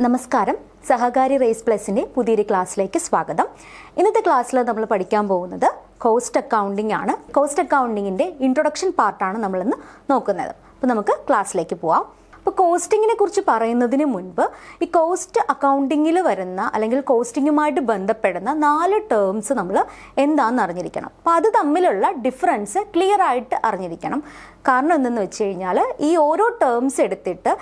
നമസ്കാരം, സഹകാരി റേസ് പ്ലസിൻ്റെ പുതിയൊരു ക്ലാസ്സിലേക്ക് സ്വാഗതം. ഇന്നത്തെ ക്ലാസ്സിൽ നമ്മൾ പഠിക്കാൻ പോകുന്നത് കോസ്റ്റ് അക്കൗണ്ടിംഗ് ആണ്. കോസ്റ്റ് അക്കൗണ്ടിങ്ങിൻ്റെ ഇൻട്രൊഡക്ഷൻ പാർട്ടാണ് നമ്മളിന്ന് നോക്കുന്നത്. അപ്പോൾ നമുക്ക് ക്ലാസ്സിലേക്ക് പോവാം. അപ്പോൾ കോസ്റ്റിങ്ങിനെ കുറിച്ച് പറയുന്നതിന് മുൻപ് ഈ കോസ്റ്റ് അക്കൗണ്ടിങ്ങിൽ വരുന്ന അല്ലെങ്കിൽ കോസ്റ്റിങ്ങുമായിട്ട് ബന്ധപ്പെടുന്ന 4 ടേംസ് നമ്മൾ എന്താണെന്ന് അറിഞ്ഞിരിക്കണം. അപ്പോൾ അത് തമ്മിലുള്ള ഡിഫറൻസ് ക്ലിയർ ആയിട്ട് അറിഞ്ഞിരിക്കണം. കാരണം എന്തെന്ന് വെച്ച് കഴിഞ്ഞാൽ ഈ ഓരോ ടേംസ് എടുത്തിട്ട്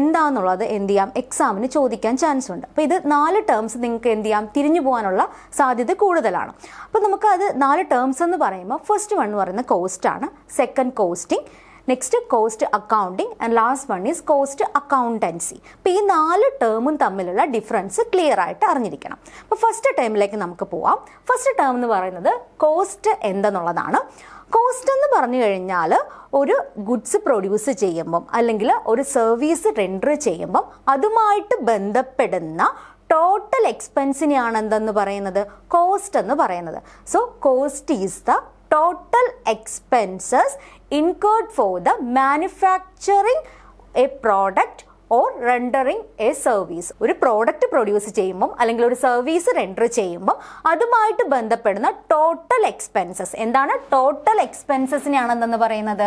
എന്താണെന്നുള്ളത് എന്ത് ചെയ്യാം, എക്സാമിന് ചോദിക്കാൻ ചാൻസ് ഉണ്ട്. അപ്പോൾ ഇത് 4 ടേംസ് നിങ്ങൾക്ക് എന്ത് ചെയ്യാം, തിരിഞ്ഞു പോകാനുള്ള സാധ്യത കൂടുതലാണ്. അപ്പോൾ നമുക്ക് അത് 4 ടേംസ് എന്ന് പറയുമ്പോൾ ഫസ്റ്റ് വൺ എന്ന് പറയുന്നത് കോസ്റ്റ് ആണ്, second costing, next cost accounting and last one is cost accountancy. അപ്പോൾ ഈ 4 ടേമും തമ്മിലുള്ള ഡിഫറൻസ് ക്ലിയർ ആയിട്ട് അറിഞ്ഞിരിക്കണം. അപ്പോൾ ഫസ്റ്റ് ടേമിലേക്ക് നമുക്ക് പോവാം. ഫസ്റ്റ് ടേം എന്ന് പറയുന്നത് കോസ്റ്റ് എന്തെന്നുള്ളതാണ്. കോസ്റ്റ് എന്ന് പറഞ്ഞു കഴിഞ്ഞാൽ ഒരു ഗുഡ്സ് പ്രൊഡ്യൂസ് ചെയ്യുമ്പം അല്ലെങ്കിൽ ഒരു സർവീസ് റെൻഡർ ചെയ്യുമ്പം അതുമായിട്ട് ബന്ധപ്പെടുന്ന ടോട്ടൽ എക്സ്പെൻസിനെയാണ് എന്തെന്ന് പറയുന്നത്, കോസ്റ്റ് എന്ന് പറയുന്നത്. So cost is the total expenses incurred for the manufacturing a product or rendering a service. ഒരു പ്രോഡക്റ്റ് പ്രൊഡ്യൂസ് ചെയ്യുമ്പം അല്ലെങ്കിൽ ഒരു സർവീസ് റെൻഡർ ചെയ്യുമ്പം അതുമായിട്ട് ബന്ധപ്പെടുന്ന ടോട്ടൽ എക്സ്പെൻസസ് എന്താണ്, ടോട്ടൽ എക്സ്പെൻസസിനെയാണ് എന്തെന്ന് പറയുന്നത്,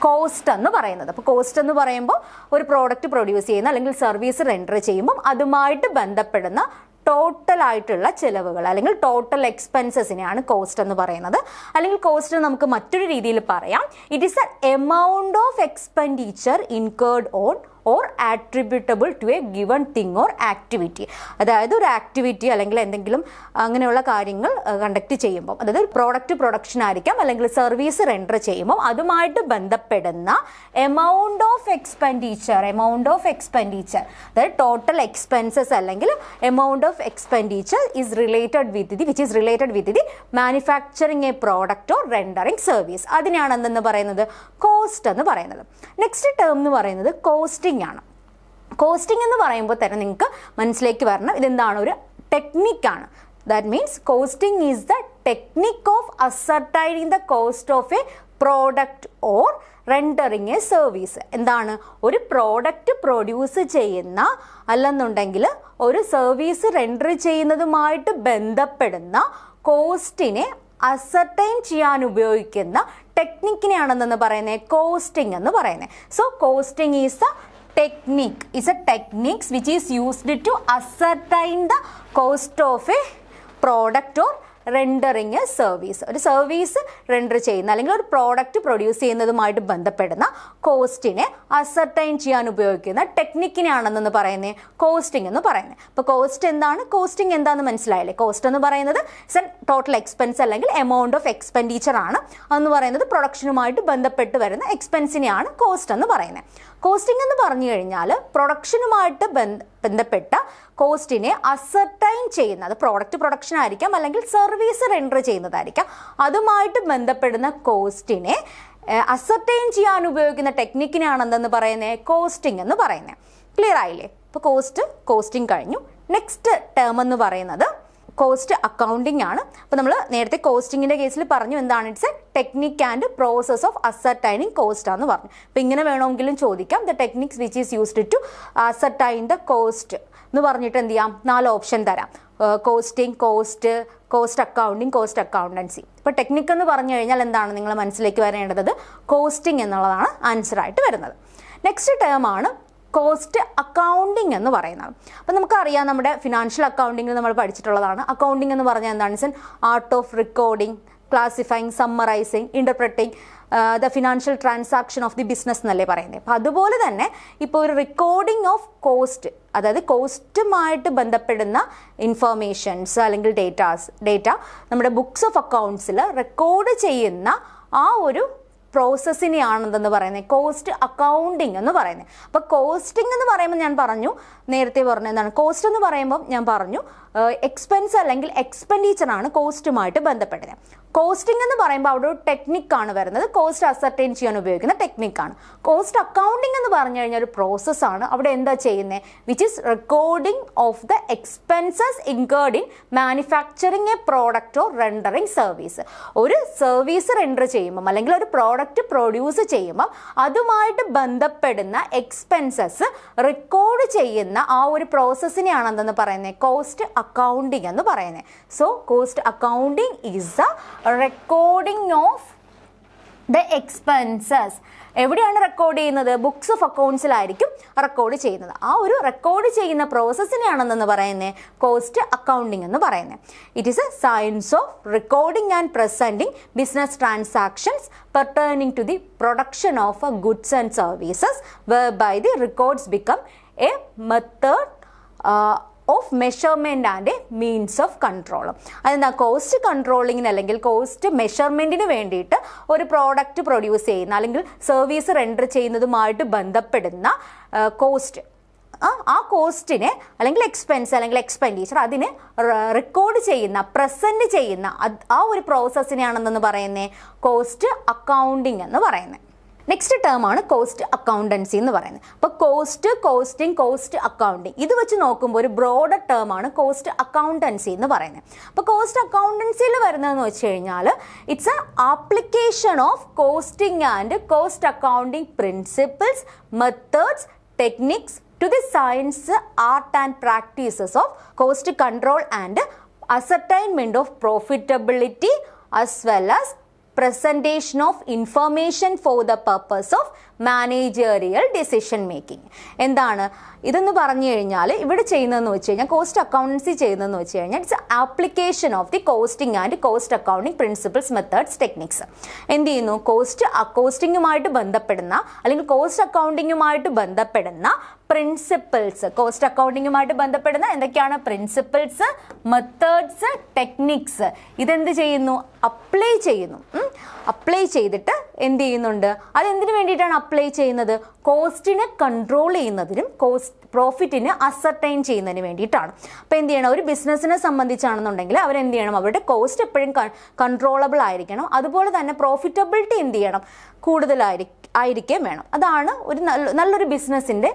കോസ്റ്റ് എന്ന് പറയുന്നത്. അപ്പോൾ കോസ്റ്റ് എന്ന് പറയുമ്പോൾ ഒരു പ്രോഡക്റ്റ് പ്രൊഡ്യൂസ് ചെയ്യുന്ന അല്ലെങ്കിൽ സർവീസ് റെൻഡർ ചെയ്യുമ്പം അതുമായിട്ട് ബന്ധപ്പെടുന്ന ടോട്ടൽ ആയിട്ടുള്ള ചിലവുകൾ അല്ലെങ്കിൽ ടോട്ടൽ എക്സ്പെൻസസിനെയാണ് കോസ്റ്റ് എന്ന് പറയുന്നത്. അല്ലെങ്കിൽ കോസ്റ്റ് നമുക്ക് മറ്റൊരു രീതിയിൽ പറയാം, it is a amount of expenditure incurred on or attributable to a given thing or activity. അതായത് ഒരു ആക്ടിവിറ്റി അല്ലെങ്കിൽ എന്തെങ്കിലും അങ്ങനെയുള്ള കാര്യങ്ങൾ കണ്ടക്ട് ചെയ്യുമ്പോൾ, അതായത് പ്രോഡക്റ്റ് പ്രൊഡക്ഷൻ ആയിരിക്കാം അല്ലെങ്കിൽ സർവീസ് റെൻഡർ ചെയ്യുമ്പോൾ അതുമായിട്ട് ബന്ധപ്പെടുന്ന എമൗണ്ട് ഓഫ് എക്സ്പെൻഡിച്ചർ അതായത് ടോട്ടൽ എക്സ്പെൻസസ് അല്ലെങ്കിൽ amount of expenditure is related with the manufacturing a product or rendering service. അതിനാണ് എന്തെന്ന് പറയുന്നത്, കോസ്റ്റ് എന്ന് പറയുന്നത്. നെക്സ്റ്റ് ടേം എന്ന് പറയുന്നത് കോസ്റ്റിംഗ് ആണ്. കോസ്റ്റിംഗ് എന്ന് പറയുമ്പോൾ തന്നെ നിങ്ങൾക്ക് മനസ്സിലേക്ക് വരണം, ഇതെന്താണ്, ഒരു ടെക്നിക്കാണ്. That means costing is the technique of ascertaining the cost of a product or rendering a service. എന്താണ്, ഒരു പ്രോഡക്റ്റ് പ്രൊഡ്യൂസ് ചെയ്യുന്ന അല്ലെന്നുണ്ടെങ്കിൽ ഒരു സർവീസ് റെൻഡർ ചെയ്യുന്നതുമായിട്ട് ബന്ധപ്പെടുന്ന കോസ്റ്റിനെ അസർട്ടൈൻ ചെയ്യാൻ ഉപയോഗിക്കുന്ന ടെക്നിക്കിനെയാണെന്ന് പറയുന്നത് കോസ്റ്റിംഗ് എന്ന് പറയുന്നത്. So costing is a technique which is used to ascertain the cost of a product or rendering a service. ഒരു സർവീസ് റെൻഡർ ചെയ്യുന്ന അല്ലെങ്കിൽ ഒരു പ്രോഡക്റ്റ് പ്രൊഡ്യൂസ് ചെയ്യുന്നതുമായിട്ട് ബന്ധപ്പെടുന്ന കോസ്റ്റിനെ അസർട്ടൈൻ ചെയ്യാൻ ഉപയോഗിക്കുന്ന ടെക്നിക്കിനെയാണെന്ന് പറയുന്നത് കോസ്റ്റിംഗ് എന്ന് പറയുന്നത്. അപ്പോൾ കോസ്റ്റ് എന്താണ്, കോസ്റ്റിംഗ് എന്താണെന്ന് മനസ്സിലായില്ലേ. കോസ്റ്റ് എന്ന് പറയുന്നത് ടോട്ടൽ എക്സ്പെൻസ് അല്ലെങ്കിൽ എമൗണ്ട് ഓഫ് എക്സ്പെൻഡിച്ചർ ആണ്. അതെന്ന് പറയുന്നത് പ്രൊഡക്ഷനുമായിട്ട് ബന്ധപ്പെട്ട് വരുന്ന എക്സ്പെൻസിനെയാണ് കോസ്റ്റ് എന്ന് പറയുന്നത്. കോസ്റ്റിംഗ് എന്ന് പറഞ്ഞു കഴിഞ്ഞാൽ പ്രൊഡക്ഷനുമായിട്ട് ബന്ധപ്പെട്ട കോസ്റ്റിനെ അസർട്ടൈൻ ചെയ്യുന്ന, അത് പ്രോഡക്റ്റ് പ്രൊഡക്ഷൻ ആയിരിക്കാം അല്ലെങ്കിൽ സർവീസ് റെൻഡർ ചെയ്യുന്നതായിരിക്കാം, അതുമായിട്ട് ബന്ധപ്പെടുന്ന കോസ്റ്റിനെ അസർട്ടൈൻ ചെയ്യാൻ ഉപയോഗിക്കുന്ന ടെക്നിക്കിനാണ് എന്തെന്ന് പറയുന്നത്, കോസ്റ്റിംഗ് എന്ന് പറയുന്നത്. ക്ലിയർ ആയില്ലേ? ഇപ്പോൾ കോസ്റ്റിംഗ് കഴിഞ്ഞു. നെക്സ്റ്റ് ടേം എന്ന് പറയുന്നത് കോസ്റ്റ് അക്കൗണ്ടിങ് ആണ്. അപ്പോൾ നമ്മൾ നേരത്തെ കോസ്റ്റിങ്ങിൻ്റെ കേസിൽ പറഞ്ഞു എന്താണ്, it's a technique and process of ascertaining cost ആണെന്ന് പറഞ്ഞു. അപ്പോൾ ഇങ്ങനെ വേണമെങ്കിലും ചോദിക്കാം, the techniques which is used to ascertain the cost എന്ന് പറഞ്ഞിട്ട് എന്ത് ചെയ്യാം, 4 ഓപ്ഷൻ തരാം. Costing, cost accounting, cost accountancy. ഇപ്പോൾ ടെക്നിക്ക് എന്ന് പറഞ്ഞു കഴിഞ്ഞാൽ എന്താണ് നിങ്ങൾ മനസ്സിലേക്ക് വരേണ്ടത്, കോസ്റ്റിംഗ് എന്നുള്ളതാണ് ആൻസറായിട്ട് വരുന്നത്. നെക്സ്റ്റ് ടേം ആണ് കോസ്റ്റ് അക്കൗണ്ടിങ് എന്ന് പറയുന്നത്. അപ്പം നമുക്കറിയാം, നമ്മുടെ ഫിനാൻഷ്യൽ അക്കൗണ്ടിങ്ങിൽ നമ്മൾ പഠിച്ചിട്ടുള്ളതാണ്. അക്കൗണ്ടിങ് എന്ന് പറഞ്ഞാൽ എന്താണ്, art of recording, classifying, summarising, interpreting the financial transaction of the business എന്നല്ലേ പറയുന്നത്. അപ്പോൾ അതുപോലെ തന്നെ ഇപ്പോൾ ഒരു റെക്കോർഡിംഗ് ഓഫ് കോസ്റ്റ്, അതായത് കോസ്റ്റുമായിട്ട് ബന്ധപ്പെടുന്ന ഇൻഫർമേഷൻസ് അല്ലെങ്കിൽ ഡേറ്റ നമ്മുടെ ബുക്സ് ഓഫ് അക്കൗണ്ട്സിൽ റെക്കോർഡ് ചെയ്യുന്ന ആ ഒരു പ്രോസസ്സിനെയാണെന്ന് പറയുന്നത് കോസ്റ്റ് അക്കൗണ്ടിങ് എന്ന് പറയുന്നത്. അപ്പോൾ കോസ്റ്റിംഗ് എന്ന് പറയുമ്പോൾ ഞാൻ പറഞ്ഞു, നേരത്തെ പറഞ്ഞ എന്താണ്, കോസ്റ്റ് എന്ന് പറയുമ്പോൾ ഞാൻ പറഞ്ഞു എക്സ്പെൻസ് അല്ലെങ്കിൽ എക്സ്പെൻഡിച്ചർ ആണ് കോസ്റ്റുമായിട്ട് ബന്ധപ്പെട്ടത്. കോസ്റ്റിംഗ് എന്ന് പറയുമ്പോൾ അവിടെ ഒരു ടെക്നിക്കാണ് വരുന്നത്, കോസ്റ്റ് അസർട്ടൈൻ ചെയ്യാൻ ഉപയോഗിക്കുന്ന ടെക്നിക്കാണ്. കോസ്റ്റ് അക്കൗണ്ടിംഗ് എന്ന് പറഞ്ഞു കഴിഞ്ഞാൽ ഒരു പ്രോസസ്സാണ്. അവിടെ എന്താ ചെയ്യുന്നത്, which is recording of the expenses incurred in manufacturing a product or rendering service. ഒരു സർവീസ് റെൻഡർ ചെയ്യുമ്പം അല്ലെങ്കിൽ ഒരു പ്രോഡക്റ്റ് പ്രൊഡ്യൂസ് ചെയ്യുമ്പം അതുമായിട്ട് ബന്ധപ്പെടുന്ന എക്സ്പെൻസസ് റെക്കോർഡ് ചെയ്യുന്ന ആ ഒരു പ്രോസസ്സിനെയാണ് എന്തെന്ന് പറയുന്നത്, കോസ്റ്റ് അക്കൗണ്ടിങ് എന്ന് പറയുന്നത്. So cost accounting is A recording of the expenses. എവിടെയാണ് റെക്കോർഡ് ചെയ്യുന്നത്, ബുക്സ് ഓഫ് അക്കൗണ്ട്സിലായിരിക്കും റെക്കോർഡ് ചെയ്യുന്നത്. ആ ഒരു റെക്കോർഡ് ചെയ്യുന്ന പ്രോസസ്സിനെയാണെന്ന് പറയുന്നത് കോസ്റ്റ് അക്കൗണ്ടിങ് എന്ന് പറയുന്നത്. It is A science of recording and presenting business transactions pertaining to the production of goods and services, whereby the records become a method of measurement and means of control. അതെന്താ, cost കൺട്രോളിങ്ങിന് അല്ലെങ്കിൽ cost മെഷർമെൻറ്റിന് വേണ്ടിയിട്ട് ഒരു product produce ചെയ്യുന്ന അല്ലെങ്കിൽ service render ചെയ്യുന്നതുമായിട്ട് ബന്ധപ്പെടുന്ന cost, ആ കോസ്റ്റിനെ അല്ലെങ്കിൽ expense അല്ലെങ്കിൽ എക്സ്പെൻഡിച്ചർ അതിനെ റെക്കോർഡ് ചെയ്യുന്ന പ്രസൻറ്റ് ചെയ്യുന്ന ആ ഒരു പ്രോസസ്സിനെയാണെന്ന് പറയുന്നത് കോസ്റ്റ് അക്കൗണ്ടിങ് എന്ന് പറയുന്നത്. നെക്സ്റ്റ് ടേം ആണ് കോസ്റ്റ് അക്കൗണ്ടൻസി എന്ന് പറയുന്നത്. അപ്പോൾ കോസ്റ്റ്, കോസ്റ്റിംഗ്, കോസ്റ്റ് അക്കൗണ്ടിങ് ഇത് വെച്ച് നോക്കുമ്പോൾ ഒരു ബ്രോഡർ ടേം ആണ് കോസ്റ്റ് അക്കൗണ്ടൻസി എന്ന് പറയുന്നത്. അപ്പോൾ കോസ്റ്റ് അക്കൗണ്ടൻസിയിൽ വരുന്നതെന്ന് വെച്ച് കഴിഞ്ഞാൽ it's A application of costing and cost accounting principles, methods, techniques to the science, art and practices of cost control and ascertainment of profitability, as well as presentation of information for the purpose of managerial decision making. എന്താണ് ഇതെന്ന് പറഞ്ഞു കഴിഞ്ഞാൽ ഇവിടെ ചെയ്യുന്നതെന്ന് വെച്ച് കഴിഞ്ഞാൽ cost accountancy ചെയ്യുന്നതെന്ന് വെച്ച് കഴിഞ്ഞാൽ its application of the costing and cost accounting principles, methods, techniques. എന്ത് ചെയ്യുന്നു, കോസ്റ്റിങ്ങുമായിട്ട് ബന്ധപ്പെടുന്ന അല്ലെങ്കിൽ കോസ്റ്റ് അക്കൗണ്ടിങ്ങുമായിട്ട് ബന്ധപ്പെടുന്ന പ്രിൻസിപ്പിൾസ്, കോസ്റ്റ് അക്കൗണ്ടിങ്ങുമായിട്ട് ബന്ധപ്പെടുന്ന എന്തൊക്കെയാണ് പ്രിൻസിപ്പിൾസ്, മെത്തേഡ്സ്, ടെക്നിക്സ്, ഇതെന്ത് ചെയ്യുന്നു, അപ്ലൈ ചെയ്യുന്നു. അപ്ലൈ ചെയ്തിട്ട് എന്ത് ചെയ്യുന്നുണ്ട്, അതെന്തിനു വേണ്ടിയിട്ടാണ് അപ്ലൈ ചെയ്യുന്നത്, കോസ്റ്റിനെ കൺട്രോൾ ചെയ്യുന്നതിനും പ്രോഫിറ്റിനെ അസർട്ടൈൻ ചെയ്യുന്നതിന് വേണ്ടിയിട്ടാണ്. അപ്പോൾ എന്ത് ചെയ്യണം, ഒരു ബിസിനസ്സിനെ സംബന്ധിച്ചാണെന്നുണ്ടെങ്കിൽ അവരെന്ത് ചെയ്യണം, അവരുടെ കോസ്റ്റ് എപ്പോഴും കൺട്രോളബിൾ ആയിരിക്കണം. അതുപോലെ തന്നെ പ്രോഫിറ്റബിലിറ്റി എന്ത് ചെയ്യണം, കൂടുതലായിരിക്കുകയും വേണം. അതാണ് ഒരു നല്ലൊരു ബിസിനസ്സിൻ്റെ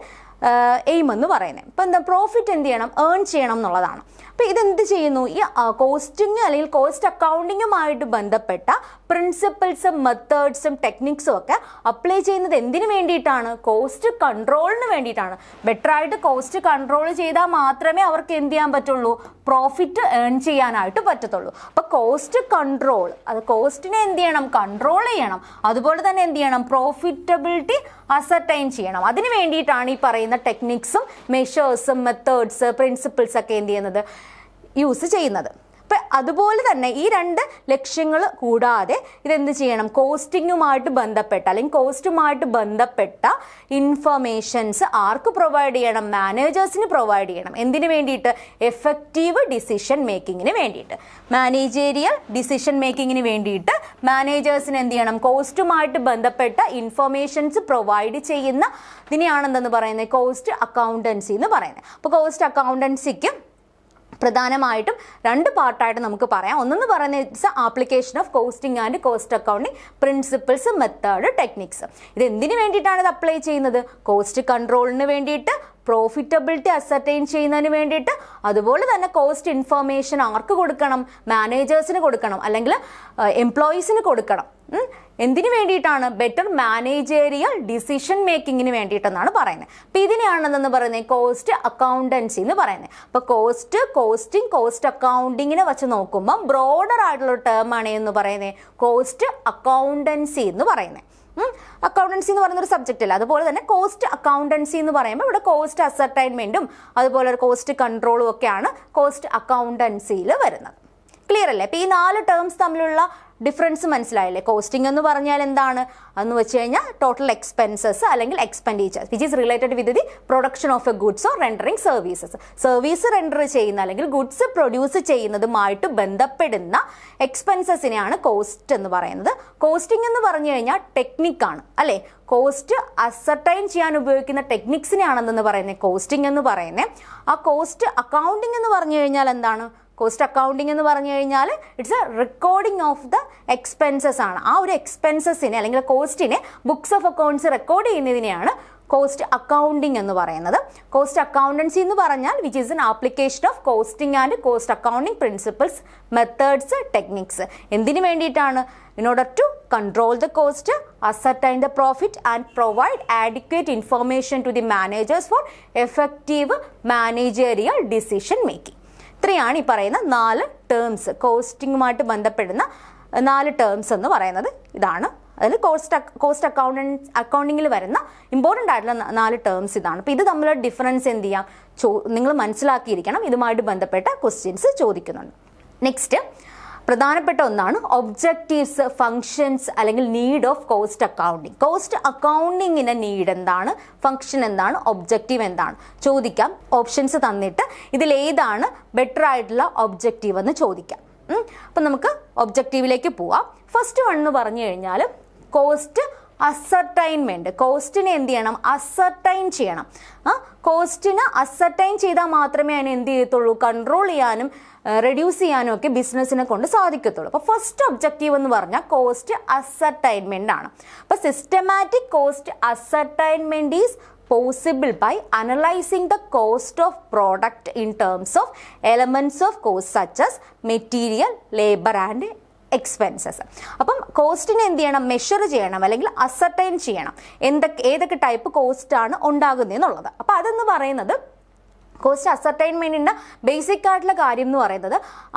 എയിം എന്ന് പറയുന്നത്. ഇപ്പം എന്താ, പ്രോഫിറ്റ് എന്ത് ചെയ്യണം, ഏൺ ചെയ്യണം എന്നുള്ളതാണ്. അപ്പോൾ ഇതെന്ത് ചെയ്യുന്നു, ഈ കോസ്റ്റിംഗ് അല്ലെങ്കിൽ കോസ്റ്റ് അക്കൗണ്ടിങ്ങുമായിട്ട് ബന്ധപ്പെട്ട പ്രിൻസിപ്പിൾസും മെത്തേഡ്സും ടെക്നിക്സും ഒക്കെ അപ്ലൈ ചെയ്യുന്നത് എന്തിനു വേണ്ടിയിട്ടാണ്, കോസ്റ്റ് കൺട്രോളിന് വേണ്ടിയിട്ടാണ്. ബെറ്ററായിട്ട് കോസ്റ്റ് കൺട്രോൾ ചെയ്താൽ മാത്രമേ അവർക്ക് എന്ത് ചെയ്യാൻ പറ്റുള്ളൂ, പ്രോഫിറ്റ് ഏൺ ചെയ്യാനായിട്ട് പറ്റത്തുള്ളൂ. അപ്പോൾ കോസ്റ്റ് കൺട്രോൾ, അത് കോസ്റ്റിനെ എന്ത് ചെയ്യണം, കൺട്രോൾ ചെയ്യണം. അതുപോലെ തന്നെ എന്ത് ചെയ്യണം, പ്രോഫിറ്റബിലിറ്റി അസർട്ടൈൻ ചെയ്യണം. അതിന് വേണ്ടിയിട്ടാണ് ഈ പറയുന്ന ടെക്നിക്സും മെഷേഴ്സും മെത്തേഡ്സ് പ്രിൻസിപ്പിൾസ് ഒക്കെ എന്ത് ചെയ്യുന്നത്, യൂസ് ചെയ്യുന്നത്. അപ്പം അതുപോലെ തന്നെ ഈ രണ്ട് ലക്ഷ്യങ്ങൾ കൂടാതെ ഇതെന്ത് ചെയ്യണം, കോസ്റ്റിങ്ങുമായിട്ട് ബന്ധപ്പെട്ട അല്ലെങ്കിൽ കോസ്റ്റുമായിട്ട് ബന്ധപ്പെട്ട ഇൻഫർമേഷൻസ് ആർക്ക് പ്രൊവൈഡ് ചെയ്യണം, മാനേജേഴ്സിന് പ്രൊവൈഡ് ചെയ്യണം. എന്തിനു വേണ്ടിയിട്ട്, എഫക്റ്റീവ് ഡിസിഷൻ മേക്കിങ്ങിന് വേണ്ടിയിട്ട്, മാനേജേരിയൽ ഡിസിഷൻ മേക്കിങ്ങിന് വേണ്ടിയിട്ട് മാനേജേഴ്സിന് എന്ത് ചെയ്യണം, കോസ്റ്റുമായിട്ട് ബന്ധപ്പെട്ട ഇൻഫർമേഷൻസ് പ്രൊവൈഡ് ചെയ്യുന്ന ഇതിനെയാണെന്തെന്ന് പറയുന്നത് കോസ്റ്റ് അക്കൗണ്ടൻസി എന്ന് പറയുന്നത്. അപ്പോൾ കോസ്റ്റ് അക്കൗണ്ടൻസിക്ക് പ്രധാനമായിട്ടും രണ്ട് പാർട്ടായിട്ട് നമുക്ക് പറയാം. ഒന്നെന്ന് പറയുന്നത് its application of costing and cost accounting principles, method, techniques. ഇത് എന്തിനു വേണ്ടിയിട്ടാണ് ഇത് അപ്ലൈ ചെയ്യുന്നത്, കോസ്റ്റ് കൺട്രോളിന് വേണ്ടിയിട്ട്, പ്രോഫിറ്റബിലിറ്റി അസർട്ടൈൻ ചെയ്യുന്നതിന് വേണ്ടിയിട്ട്, അതുപോലെ തന്നെ കോസ്റ്റ് ഇൻഫർമേഷൻ ആർക്ക് കൊടുക്കണം, മാനേജേഴ്സിന് കൊടുക്കണം അല്ലെങ്കിൽ എംപ്ലോയീസിന് കൊടുക്കണം. എന്തിനു വേണ്ടിയിട്ടാണ്, ബെറ്റർ മാനേജേരിയൽ ഡിസിഷൻ മേക്കിങ്ങിന് വേണ്ടിയിട്ടെന്നാണ് പറയുന്നത്. അപ്പോൾ ഇതിനെയാണെന്ന് പറയുന്നത് കോസ്റ്റ് അക്കൗണ്ടൻസി എന്ന് പറയുന്നത്. അപ്പോൾ കോസ്റ്റ്, കോസ്റ്റിംഗ്, കോസ്റ്റ് അക്കൗണ്ടിങ്ങിനെ വെച്ച് നോക്കുമ്പോൾ ബ്രോഡർ ആയിട്ടുള്ള ടേം ആണ് എന്ന് പറയുന്നത് കോസ്റ്റ് അക്കൗണ്ടൻസി എന്ന് പറയുന്നത്. അക്കൗണ്ടൻസി എന്ന് പറയുന്ന ഒരു സബ്ജക്റ്റ് അല്ല. അതുപോലെ തന്നെ കോസ്റ്റ് അക്കൗണ്ടൻസി എന്ന് പറയുമ്പോൾ ഇവിടെ കോസ്റ്റ് അസർട്ടൈൻമെൻറ്റും അതുപോലെ ഒരു കോസ്റ്റ് കൺട്രോളും ഒക്കെയാണ് കോസ്റ്റ് അക്കൗണ്ടൻസിയിൽ വരുന്നത്. ക്ലിയർ അല്ലേ? അപ്പോൾ ഈ 4 ടേംസ് തമ്മിലുള്ള ഡിഫറൻസ് മനസ്സിലായില്ലേ? കോസ്റ്റിംഗ് എന്ന് പറഞ്ഞാൽ എന്താണ് എന്ന് വെച്ച് കഴിഞ്ഞാൽ ടോട്ടൽ എക്സ്പെൻസസ് അല്ലെങ്കിൽ expenditure which is related with the production of a goods or rendering services. Service render ചെയ്യുന്ന അല്ലെങ്കിൽ ഗുഡ്സ് പ്രൊഡ്യൂസ് ചെയ്യുന്നതുമായിട്ട് ബന്ധപ്പെടുന്ന എക്സ്പെൻസസിനെയാണ് കോസ്റ്റ് എന്ന് പറയുന്നത്. കോസ്റ്റിംഗ് എന്ന് പറഞ്ഞു കഴിഞ്ഞാൽ ടെക്നിക്കാണ് അല്ലേ? കോസ്റ്റ് അസർട്ടൈൻ ചെയ്യാൻ ഉപയോഗിക്കുന്ന ടെക്നിക്സിനെയാണെന്ന് പറയുന്നത് കോസ്റ്റിംഗ് എന്ന് പറയുന്നത്. ആ കോസ്റ്റ് അക്കൗണ്ടിങ് എന്ന് പറഞ്ഞു കഴിഞ്ഞാൽ എന്താണ്? കോസ്റ്റ് അക്കൗണ്ടിങ് എന്ന് പറഞ്ഞു കഴിഞ്ഞാൽ it's a recording of the expenses ആണ്. ആ ഒരു എക്സ്പെൻസസിനെ അല്ലെങ്കിൽ കോസ്റ്റിനെ ബുക്സ് ഓഫ് അക്കൗണ്ട്സ് റെക്കോർഡ് ചെയ്യുന്നതിനെയാണ് കോസ്റ്റ് അക്കൗണ്ടിങ് എന്ന് പറയുന്നത്. കോസ്റ്റ് അക്കൗണ്ടൻസി എന്ന് പറഞ്ഞാൽ which is an application of costing and cost accounting principles, methods, techniques. എന്തിനു വേണ്ടിയിട്ടാണ്? in order to control the cost, ascertain the profit and provide adequate information to the managers for effective managerial decision making. ഇത്രയാണ് ഈ പറയുന്ന 4 terms, കോസ്റ്റിങ്ങുമായിട്ട് ബന്ധപ്പെടുന്ന 4 terms എന്ന് പറയുന്നത് ഇതാണ്. അതായത് കോസ്റ്റ് അക്കൗണ്ടിങ്ങിൽ വരുന്ന ഇമ്പോർട്ടൻ്റ് ആയിട്ടുള്ള 4 ടേംസ് ഇതാണ്. അപ്പോൾ ഇത് തമ്മിലുള്ള ഡിഫറൻസ് എന്ത് ചെയ്യാം നിങ്ങൾ മനസ്സിലാക്കിയിരിക്കണം. ഇതുമായിട്ട് ബന്ധപ്പെട്ട ക്വസ്റ്റ്യൻസ് ചോദിക്കുന്നുണ്ട്. നെക്സ്റ്റ് പ്രധാനപ്പെട്ട ഒന്നാണ് ഒബ്ജക്റ്റീവ്സ്, ഫങ്ഷൻസ് അല്ലെങ്കിൽ need of cost accounting. Cost അക്കൗണ്ടിങ്ങിൻ്റെ നീഡ് എന്താണ്, ഫങ്ഷൻ എന്താണ്, ഒബ്ജക്റ്റീവ് എന്താണ് ചോദിക്കാം. ഓപ്ഷൻസ് തന്നിട്ട് ഇതിലേതാണ് ബെറ്റർ ആയിട്ടുള്ള ഒബ്ജക്റ്റീവ് എന്ന് ചോദിക്കാം. അപ്പം നമുക്ക് ഒബ്ജക്റ്റീവിലേക്ക് പോവാം. ഫസ്റ്റ് വൺ എന്ന് പറഞ്ഞു കഴിഞ്ഞാൽ കോസ്റ്റ് അസർട്ടൈൻമെൻറ്റ്. കോസ്റ്റിനെ എന്ത് ചെയ്യണം? അസർട്ടൈൻ ചെയ്യണം. കോസ്റ്റിന് അസർട്ടൈൻ ചെയ്താൽ മാത്രമേ അതിനെ എന്ത് ചെയ്യത്തുള്ളൂ? കൺട്രോൾ ചെയ്യാനും റെഡ്യൂസ് ചെയ്യാനും ഒക്കെ ബിസിനസ്സിനെ കൊണ്ട് സാധിക്കത്തുള്ളൂ. അപ്പോൾ ഫസ്റ്റ് ഒബ്ജക്റ്റീവ് എന്ന് പറഞ്ഞാൽ കോസ്റ്റ് അസർട്ടൈൻമെൻ്റ് ആണ്. അപ്പോൾ systematic cost ascertainment is possible by analyzing the cost of product in terms of elements of cost such as material, labor and expenses. അപ്പം കോസ്റ്റിനെ എന്ത് ചെയ്യണം? മെഷർ ചെയ്യണം അല്ലെങ്കിൽ അസർട്ടൈൻ ചെയ്യണം. ഏതൊക്കെ ടൈപ്പ് കോസ്റ്റ് ആണ് ഉണ്ടാകുന്നതെന്നുള്ളത്. അപ്പം അതെന്ന് പറയുന്നത് കോസ്റ്റ് അസർട്ടൈൻമെൻറ്റിൻ്റെ ബേസിക് ആയിട്ടുള്ള കാര്യം എന്ന് പറയുന്നത്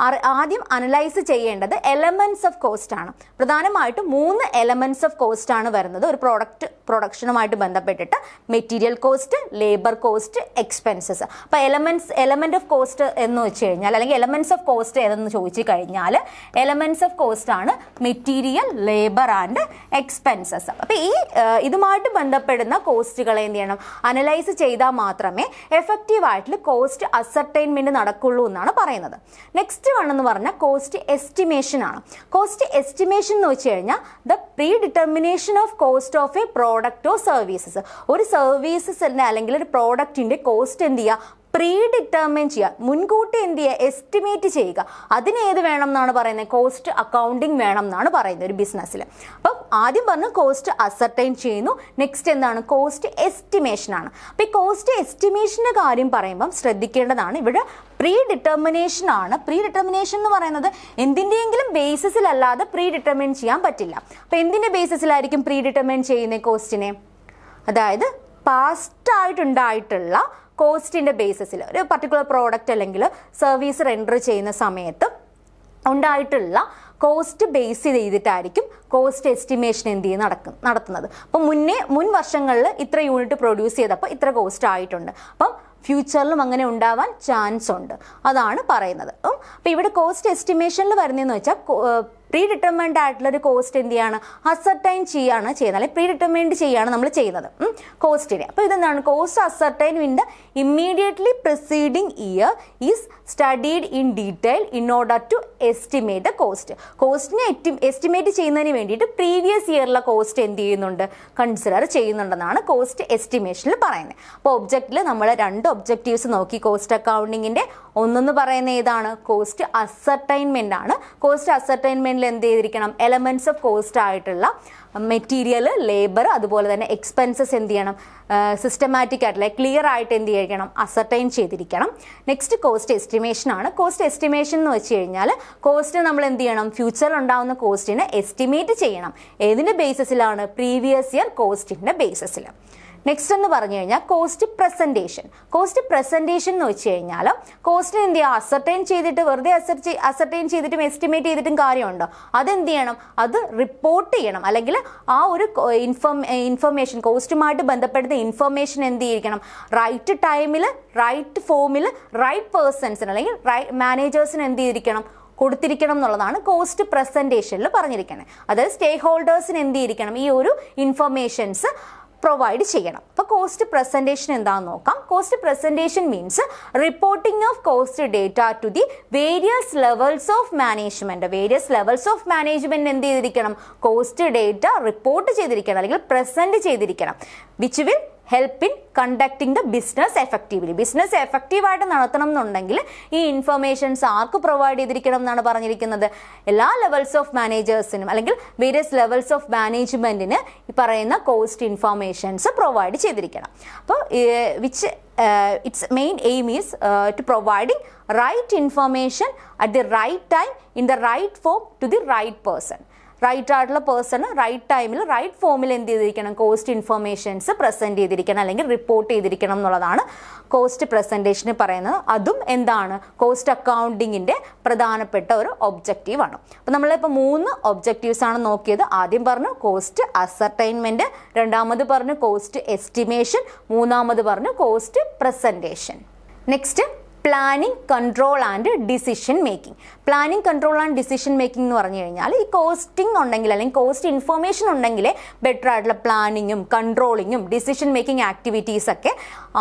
ആദ്യം അനലൈസ് ചെയ്യേണ്ടത് എലമെൻറ്റ്സ് ഓഫ് കോസ്റ്റ് ആണ്. പ്രധാനമായിട്ടും 3 എലമെൻറ്റ്സ് ഓഫ് കോസ്റ്റ് ആണ് വരുന്നത് ഒരു പ്രൊഡക്ഷനുമായിട്ട് ബന്ധപ്പെട്ടിട്ട്. Material cost, labour cost, expenses. അപ്പോൾ എലമെൻറ്റ് ഓഫ് കോസ്റ്റ് എന്ന് വെച്ച് കഴിഞ്ഞാൽ അല്ലെങ്കിൽ എലമെൻറ്റ്സ് ഓഫ് കോസ്റ്റ് ഏതെന്ന് ചോദിച്ചു കഴിഞ്ഞാൽ എലമെൻറ്റ്സ് ഓഫ് കോസ്റ്റ് ആണ് മെറ്റീരിയൽ, ലേബർ ആൻഡ് എക്സ്പെൻസസ്. അപ്പോൾ ഇതുമായിട്ട് ബന്ധപ്പെടുന്ന കോസ്റ്റുകളെ എന്ത് ചെയ്യണം? അനലൈസ് ചെയ്താൽ മാത്രമേ എഫക്റ്റീവായിട്ട് കോസ്റ്റ് അസർട്ടൈൻമെന്റ് നടക്കുള്ളൂ എന്നാണ് പറയുന്നത്. നെക്സ്റ്റ് വൺ എന്ന് പറഞ്ഞാൽ കോസ്റ്റ് എസ്റ്റിമേഷൻ ആണ്. കോസ്റ്റ് എസ്റ്റിമേഷൻ എന്ന് വെച്ച് കഴിഞ്ഞാൽ the pre determination of cost of a product or services. ഒരു സർവീസസിന്റെ അല്ലെങ്കിൽ ഒരു പ്രോഡക്റ്റിന്റെ കോസ്റ്റ് എന്ത് ചെയ്യുക? പ്രീ ഡിറ്റർമിൻ ചെയ്യുക, മുൻകൂട്ടി എന്ത് ചെയ്യുക? എസ്റ്റിമേറ്റ് ചെയ്യുക. അതിന് ഏത് വേണം എന്നാണ് പറയുന്നത്? കോസ്റ്റ് അക്കൗണ്ടിങ് വേണം എന്നാണ് പറയുന്നത് ഒരു ബിസിനസ്സിൽ. അപ്പം ആദ്യം പറഞ്ഞ കോസ്റ്റ് അസർട്ടൈൻ ചെയ്യുന്നു. നെക്സ്റ്റ് എന്താണ്? കോസ്റ്റ് എസ്റ്റിമേഷൻ ആണ്. അപ്പോൾ ഈ കോസ്റ്റ് എസ്റ്റിമേഷൻ്റെ കാര്യം പറയുമ്പം ശ്രദ്ധിക്കേണ്ടതാണ്. ഇവിടെ പ്രീ ഡിറ്റർമിനേഷൻ ആണ്. പ്രീ ഡിറ്റർമിനേഷൻ എന്ന് പറയുന്നത് എന്തിൻ്റെയെങ്കിലും ബേസിസിലല്ലാതെ പ്രീ ഡിറ്റർമിൻ ചെയ്യാൻ പറ്റില്ല. അപ്പോൾ എന്തിൻ്റെ ബേസിസിലായിരിക്കും പ്രീ ഡിറ്റർമിൻ ചെയ്യുന്ന കോസ്റ്റിനെ? അതായത് പാസ്റ്റ് ആയിട്ടുണ്ടായിട്ടുള്ള കോസ്റ്റിൻ്റെ ബേസിസിൽ ഒരു പർട്ടിക്കുലർ പ്രോഡക്റ്റ് അല്ലെങ്കിൽ സർവീസ് റെൻഡർ ചെയ്യുന്ന സമയത്ത് ഉണ്ടായിട്ടുള്ള കോസ്റ്റ് ബേസ് ചെയ്തിട്ടായിരിക്കും കോസ്റ്റ് എസ്റ്റിമേഷൻ എന്ത് ചെയ്യും നടത്തുന്നത്. അപ്പം മുൻ വർഷങ്ങളിൽ ഇത്ര യൂണിറ്റ് പ്രൊഡ്യൂസ് ചെയ്തപ്പോൾ ഇത്ര കോസ്റ്റ് ആയിട്ടുണ്ട്. അപ്പം ഫ്യൂച്ചറിലും അങ്ങനെ ഉണ്ടാവാൻ ചാൻസ് ഉണ്ട്. അതാണ് പറയുന്നത്. അപ്പോൾ ഇവിടെ കോസ്റ്റ് എസ്റ്റിമേഷനിൽ വരുന്നതെന്ന് വെച്ചാൽ പ്രീ ഡിറ്റർമൈൻഡ് ആയിട്ടുള്ള ഒരു കോസ്റ്റ് എന്ത് ചെയ്യാണ്? അസർട്ടൈൻ ചെയ്യുന്നത്, അല്ലെങ്കിൽ പ്രീ ഡിറ്റർമൈൻഡ് ചെയ്യാണ് നമ്മൾ ചെയ്യുന്നത് കോസ്റ്റിനെ. അപ്പോൾ ഇതെന്താണ്? Cost ascertain in the immediately preceding year is studied in detail in order to estimate the cost. കോസ്റ്റിനെ എസ്റ്റിമേറ്റ് ചെയ്യുന്നതിന് വേണ്ടിയിട്ട് പ്രീവിയസ് ഇയറിലെ കോസ്റ്റ് എന്ത് ചെയ്യുന്നുണ്ട്? കൺസിഡർ ചെയ്യുന്നുണ്ടെന്നാണ് കോസ്റ്റ് എസ്റ്റിമേഷനിൽ പറയുന്നത്. അപ്പോൾ ഒബ്ജക്റ്റിൽ നമ്മൾ 2 ഒബ്ജക്റ്റീവ്സ് നോക്കി. കോസ്റ്റ് അക്കൗണ്ടിങ്ങിൻ്റെ ഒന്നെന്ന് പറയുന്ന ഏതാണ്? കോസ്റ്റ് അസർട്ടൈൻമെൻ്റ് ആണ്. കോസ്റ്റ് അസർട്ടൈൻമെൻറ്റിൽ എന്ത് ചെയ്തിരിക്കണം? എലമെൻറ്റ്സ് ഓഫ് കോസ്റ്റ് ആയിട്ടുള്ള മെറ്റീരിയൽ, ലേബർ, അതുപോലെ തന്നെ എക്സ്പെൻസസ് എന്ത് ചെയ്യണം? സിസ്റ്റമാറ്റിക് ആയിട്ടുള്ള ക്ലിയർ ആയിട്ട് എന്ത് ചെയ്യണം? അസർട്ടൈൻ ചെയ്തിരിക്കണം. നെക്സ്റ്റ് കോസ്റ്റ് എസ്റ്റിമേഷൻ ആണ്. കോസ്റ്റ് എസ്റ്റിമേഷൻ എന്ന് വെച്ച് കഴിഞ്ഞാൽ കോസ്റ്റ് നമ്മൾ എന്ത് ചെയ്യണം? ഫ്യൂച്ചറിൽ ഉണ്ടാകുന്ന കോസ്റ്റിനെ എസ്റ്റിമേറ്റ് ചെയ്യണം. ഏതിൻ്റെ ബേസിസിലാണ്? പ്രീവിയസ് ഇയർ കോസ്റ്റിൻ്റെ ബേസിസിൽ. നെക്സ്റ്റ് എന്ന് പറഞ്ഞു കഴിഞ്ഞാൽ കോസ്റ്റ് പ്രസൻറ്റേഷൻ. കോസ്റ്റ് പ്രസൻറ്റേഷൻ എന്ന് വെച്ച് കഴിഞ്ഞാൽ കോസ്റ്റിന് എന്ത് ചെയ്യുക? അസർട്ടൈൻ ചെയ്തിട്ട് വെറുതെ അസർട്ടൈൻ ചെയ്തിട്ടും എസ്റ്റിമേറ്റ് ചെയ്തിട്ടും കാര്യമുണ്ടോ? അതെന്ത് ചെയ്യണം? അത് റിപ്പോർട്ട് ചെയ്യണം. അല്ലെങ്കിൽ ആ ഒരു ഇൻഫർമേഷൻ, കോസ്റ്റുമായിട്ട് ബന്ധപ്പെടുന്ന ഇൻഫർമേഷൻ എന്ത് ചെയ്യണം? റൈറ്റ് ടൈമിൽ, റൈറ്റ് ഫോമിൽ, റൈറ്റ് പേഴ്സൺസിന് അല്ലെങ്കിൽ മാനേജേഴ്സിന് എന്ത് ചെയ്തിരിക്കണം? കൊടുത്തിരിക്കണം എന്നുള്ളതാണ് കോസ്റ്റ് പ്രസന്റേഷനിൽ പറഞ്ഞിരിക്കുന്നത്. അതായത് സ്റ്റേക്ക് ഹോൾഡേഴ്സിന് എന്ത് ചെയ്തിരിക്കണം, ഈ ഒരു ഇൻഫർമേഷൻസ് പ്രൊവൈഡ് ചെയ്യണം. അപ്പോൾ കോസ്റ്റ് പ്രസന്റേഷൻ എന്താണെന്ന് നോക്കാം. Cost presentation means reporting of cost data to the various levels of management. Various levels of management എന്ത് ചെയ്തിരിക്കണം, കോസ്റ്റ് ഡേറ്റ റിപ്പോർട്ട് ചെയ്തിരിക്കണം അല്ലെങ്കിൽ പ്രസന്റ് ചെയ്തിരിക്കണം. Which will help in conducting the business effectively. Business എഫക്റ്റീവായിട്ട് നടത്തണം എന്നുണ്ടെങ്കിൽ ഈ ഇൻഫർമേഷൻസ് ആർക്ക് provide ചെയ്തിരിക്കണം എന്നാണ് പറഞ്ഞിരിക്കുന്നത്, എല്ലാ ലെവൽസ് ഓഫ് മാനേജേഴ്സിനും അല്ലെങ്കിൽ വേരിയസ് ലെവൽസ് ഓഫ് മാനേജ്മെന്റിന് ഈ പറയുന്ന കോസ്റ്റ് ഇൻഫർമേഷൻസ് പ്രൊവൈഡ് ചെയ്തിരിക്കണം. അപ്പോൾ its main aim is to providing right information at the right time in the right form to the right person. Right ആയിട്ടുള്ള പേഴ്സണ് റൈറ്റ് ടൈമിൽ റൈറ്റ് ഫോമിൽ എന്ത് ചെയ്തിരിക്കണം, കോസ്റ്റ് ഇൻഫർമേഷൻസ് പ്രസൻറ്റ് ചെയ്തിരിക്കണം അല്ലെങ്കിൽ റിപ്പോർട്ട് ചെയ്തിരിക്കണം എന്നുള്ളതാണ് കോസ്റ്റ് പ്രസൻറ്റേഷന് പറയുന്നത്. അതും എന്താണ്, കോസ്റ്റ് അക്കൗണ്ടിങ്ങിൻ്റെ പ്രധാനപ്പെട്ട ഒരു ഒബ്ജക്റ്റീവാണ്. അപ്പോൾ നമ്മളിപ്പോൾ 3 ഒബ്ജക്റ്റീവ്സ് ആണ് നോക്കിയത്. ആദ്യം പറഞ്ഞു കോസ്റ്റ് അസർടൈൻമെൻറ്റ്, രണ്ടാമത് പറഞ്ഞു കോസ്റ്റ് എസ്റ്റിമേഷൻ, മൂന്നാമത് പറഞ്ഞു cost presentation. Next planning, control and decision making. Planning, control and decision making എന്ന് പറഞ്ഞു കഴിഞ്ഞാൽ ഈ കോസ്റ്റിംഗ് ഉണ്ടെങ്കിൽ അല്ലെങ്കിൽ കോസ്റ്റ് ഇൻഫർമേഷൻ ഉണ്ടെങ്കിലേ ബെറ്റർ ആയിട്ടുള്ള പ്ലാനിങ്ങും കൺട്രോളിങ്ങും ഡിസിഷൻ മേക്കിംഗ് ആക്ടിവിറ്റീസ് ഒക്കെ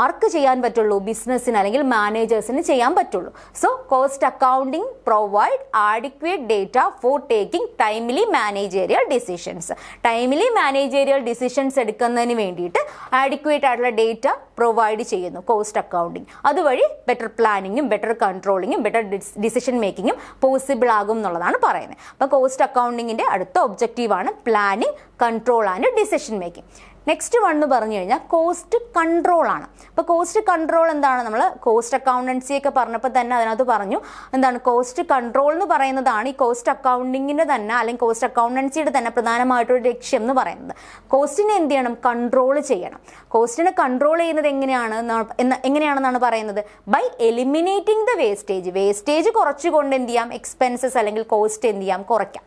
ആർക്ക് ചെയ്യാൻ പറ്റുള്ളൂ, ബിസിനസ്സിന് അല്ലെങ്കിൽ മാനേജേഴ്സിന് ചെയ്യാൻ പറ്റുള്ളൂ. So cost accounting provide adequate data for taking timely managerial decisions. Timely managerial decisions എടുക്കുന്നതിന് വേണ്ടിയിട്ട് ആഡിക്വേറ്റ് ആയിട്ടുള്ള ഡേറ്റ പ്രൊവൈഡ് ചെയ്യുന്നു കോസ്റ്റ് അക്കൗണ്ടിങ്. അതുവഴി ബെറ്റർ പ്ലാനിങ്ങും ബെറ്റർ കൺട്രോളിങ്ങും ബെറ്റർ ഡിസിഷൻ മേക്കിങ്ങും പോസിബിൾ ആകും എന്നുള്ളതാണ് പറയുന്നത്. അപ്പോൾ കോസ്റ്റ് അക്കൗണ്ടിങ്ങിൻ്റെ അടുത്ത ഒബ്ജക്റ്റീവാണ് planning, control and decision making. Next one എന്ന് പറഞ്ഞു കഴിഞ്ഞാൽ കോസ്റ്റ് കൺട്രോൾ ആണ്. അപ്പോൾ കോസ്റ്റ് കൺട്രോൾ എന്താണ്, നമ്മൾ കോസ്റ്റ് അക്കൗണ്ടൻസി ഒക്കെ പറഞ്ഞപ്പോൾ തന്നെ അതിനകത്ത് പറഞ്ഞു എന്താണ് കോസ്റ്റ് കൺട്രോൾ എന്ന് പറയുന്നതാണ് ഈ കോസ്റ്റ് അക്കൗണ്ടിങ്ങിൻ്റെ തന്നെ അല്ലെങ്കിൽ കോസ്റ്റ് അക്കൗണ്ടൻസിയുടെ തന്നെ പ്രധാനമായിട്ടൊരു ലക്ഷ്യം എന്ന് പറയുന്നത്. കോസ്റ്റിനെ എന്ത് ചെയ്യണം, കൺട്രോൾ ചെയ്യണം. കോസ്റ്റിനെ കൺട്രോൾ ചെയ്യുന്നത് എങ്ങനെയാണെന്നാണ് പറയുന്നത്, by eliminating the wastage. Wastage കുറച്ചുകൊണ്ട് എന്ത് ചെയ്യാം, എക്സ്പെൻസസ് അല്ലെങ്കിൽ കോസ്റ്റ് എന്ത് ചെയ്യാം, കുറയ്ക്കാം.